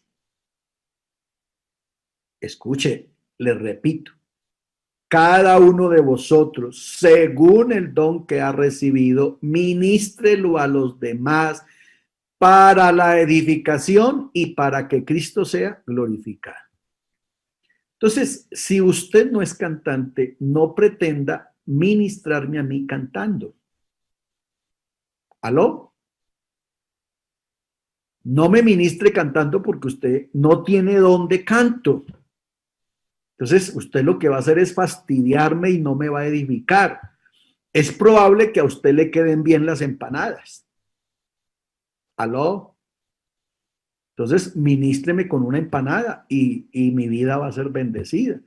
Escuche, le repito, cada uno de vosotros, según el don que ha recibido, ministrelo a los demás para la edificación y para que Cristo sea glorificado. Entonces, si usted no es cantante, no pretenda ministrarme a mí cantando. ¿Aló? No me ministre cantando porque usted no tiene don de canto. Entonces, usted lo que va a hacer es fastidiarme y no me va a edificar. Es probable que a usted le queden bien las empanadas. ¿Aló? Entonces, ministreme con una empanada y mi vida va a ser bendecida.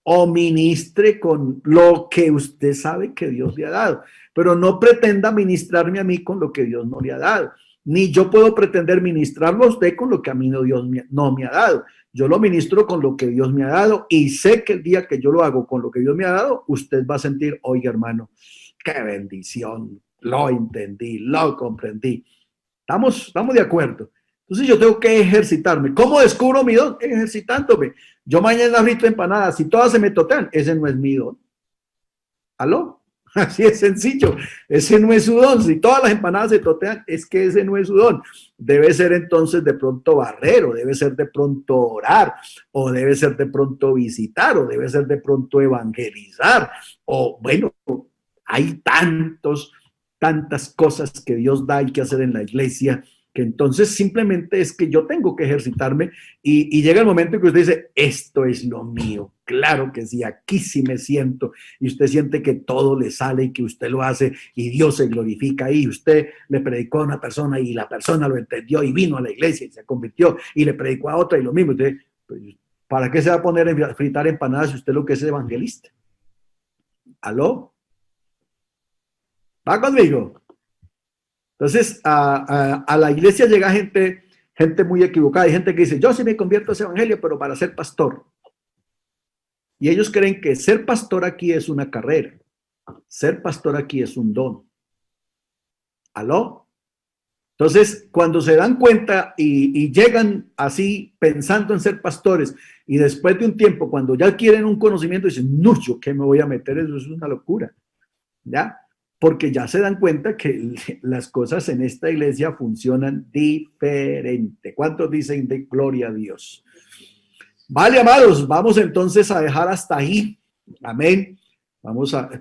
O ministre con lo que usted sabe que Dios le ha dado. Pero no pretenda ministrarme a mí con lo que Dios no le ha dado. Ni yo puedo pretender ministrarlo a usted con lo que a mí Dios no me ha dado. Yo lo ministro con lo que Dios me ha dado y sé que el día que yo lo hago con lo que Dios me ha dado, usted va a sentir, oiga hermano, qué bendición, lo entendí, lo comprendí. ¿Estamos de acuerdo? Entonces yo tengo que ejercitarme. ¿Cómo descubro mi don? Ejercitándome. Yo mañana frito empanadas, si todas se me totean, ese no es mi don. ¿Aló? Así es sencillo. Ese no es su don. Si todas las empanadas se totean, es que ese no es su don. Debe ser entonces de pronto barrer, o debe ser de pronto orar, o debe ser de pronto visitar, o debe ser de pronto evangelizar. O bueno, hay tantas cosas que Dios da y que hacer en la iglesia, que entonces simplemente es que yo tengo que ejercitarme y llega el momento en que usted dice, esto es lo mío. Claro que sí, aquí sí me siento, y usted siente que todo le sale y que usted lo hace y Dios se glorifica ahí. Usted le predicó a una persona y la persona lo entendió y vino a la iglesia y se convirtió, y le predicó a otra y lo mismo. Usted, pues, ¿para qué se va a poner a fritar empanadas si usted lo que es evangelista? ¿Aló? ¿Va conmigo? Entonces, a la iglesia llega gente muy equivocada. Hay gente que dice, yo sí me convierto a ese evangelio, pero para ser pastor. Y ellos creen que ser pastor aquí es una carrera. Ser pastor aquí es un don. ¿Aló? Entonces, cuando se dan cuenta y llegan así pensando en ser pastores, y después de un tiempo, cuando ya quieren un conocimiento, dicen, no, ¿yo qué me voy a meter? Eso es una locura. ¿Ya? Porque ya se dan cuenta que las cosas en esta iglesia funcionan diferente. ¿Cuántos dicen de gloria a Dios? Vale, amados, vamos entonces a dejar hasta ahí. Amén.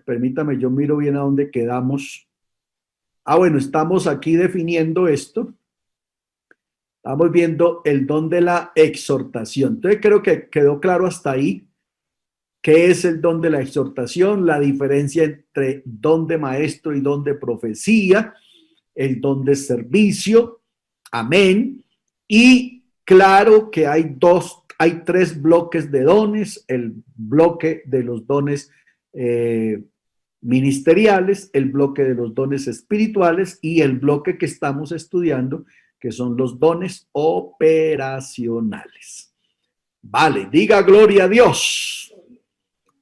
Permítame, yo miro bien a dónde quedamos. Bueno, estamos aquí definiendo esto. Estamos viendo el don de la exhortación. Entonces creo que quedó claro hasta ahí. ¿Qué es el don de la exhortación? La diferencia entre don de maestro y don de profecía, el don de servicio, amén. Y claro que hay tres bloques de dones: el bloque de los dones ministeriales, el bloque de los dones espirituales y el bloque que estamos estudiando, que son los dones operacionales. Vale, diga gloria a Dios.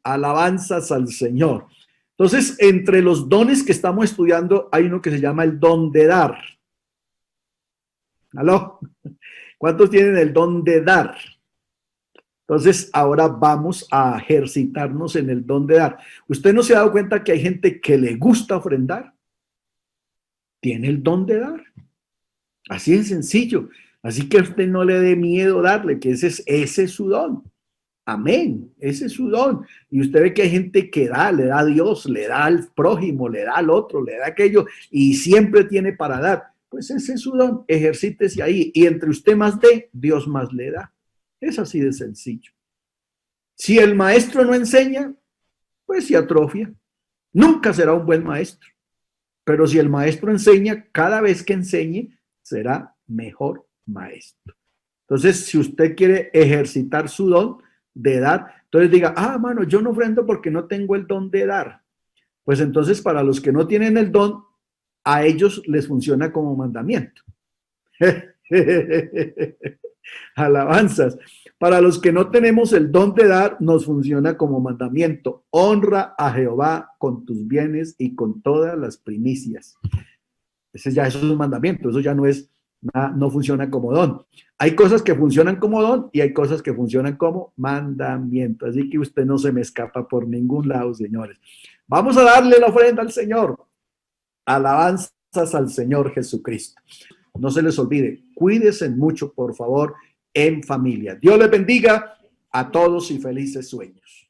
Alabanzas al Señor. Entonces, entre los dones que estamos estudiando, hay uno que se llama el don de dar. ¿Aló? ¿Cuántos tienen el don de dar? Entonces, ahora vamos a ejercitarnos en el don de dar. ¿Usted no se ha dado cuenta que hay gente que le gusta ofrendar? Tiene el don de dar. Así de sencillo. Así que a usted no le dé miedo darle, que ese es su don. Amén. Ese es su don. Y usted ve que hay gente que da, le da a Dios, le da al prójimo, le da al otro, le da aquello y siempre tiene para dar. Pues ese es su don. Ejercítese ahí. Y entre usted más dé, Dios más le da. Es así de sencillo. Si el maestro no enseña, pues se atrofia. Nunca será un buen maestro. Pero si el maestro enseña, cada vez que enseñe, será mejor maestro. Entonces, si usted quiere ejercitar su don de dar, entonces diga, mano, yo no ofrendo porque no tengo el don de dar. Pues entonces, para los que no tienen el don, a ellos les funciona como mandamiento. Alabanzas. Para los que no tenemos el don de dar, nos funciona como mandamiento. Honra a Jehová con tus bienes y con todas las primicias. Eso es un mandamiento, eso ya no funciona como don. Hay cosas que funcionan como don y hay cosas que funcionan como mandamiento. Así que usted no se me escapa por ningún lado, señores. Vamos a darle la ofrenda al Señor. Alabanzas al Señor Jesucristo. No se les olvide, cuídense mucho, por favor, en familia. Dios les bendiga a todos y felices sueños.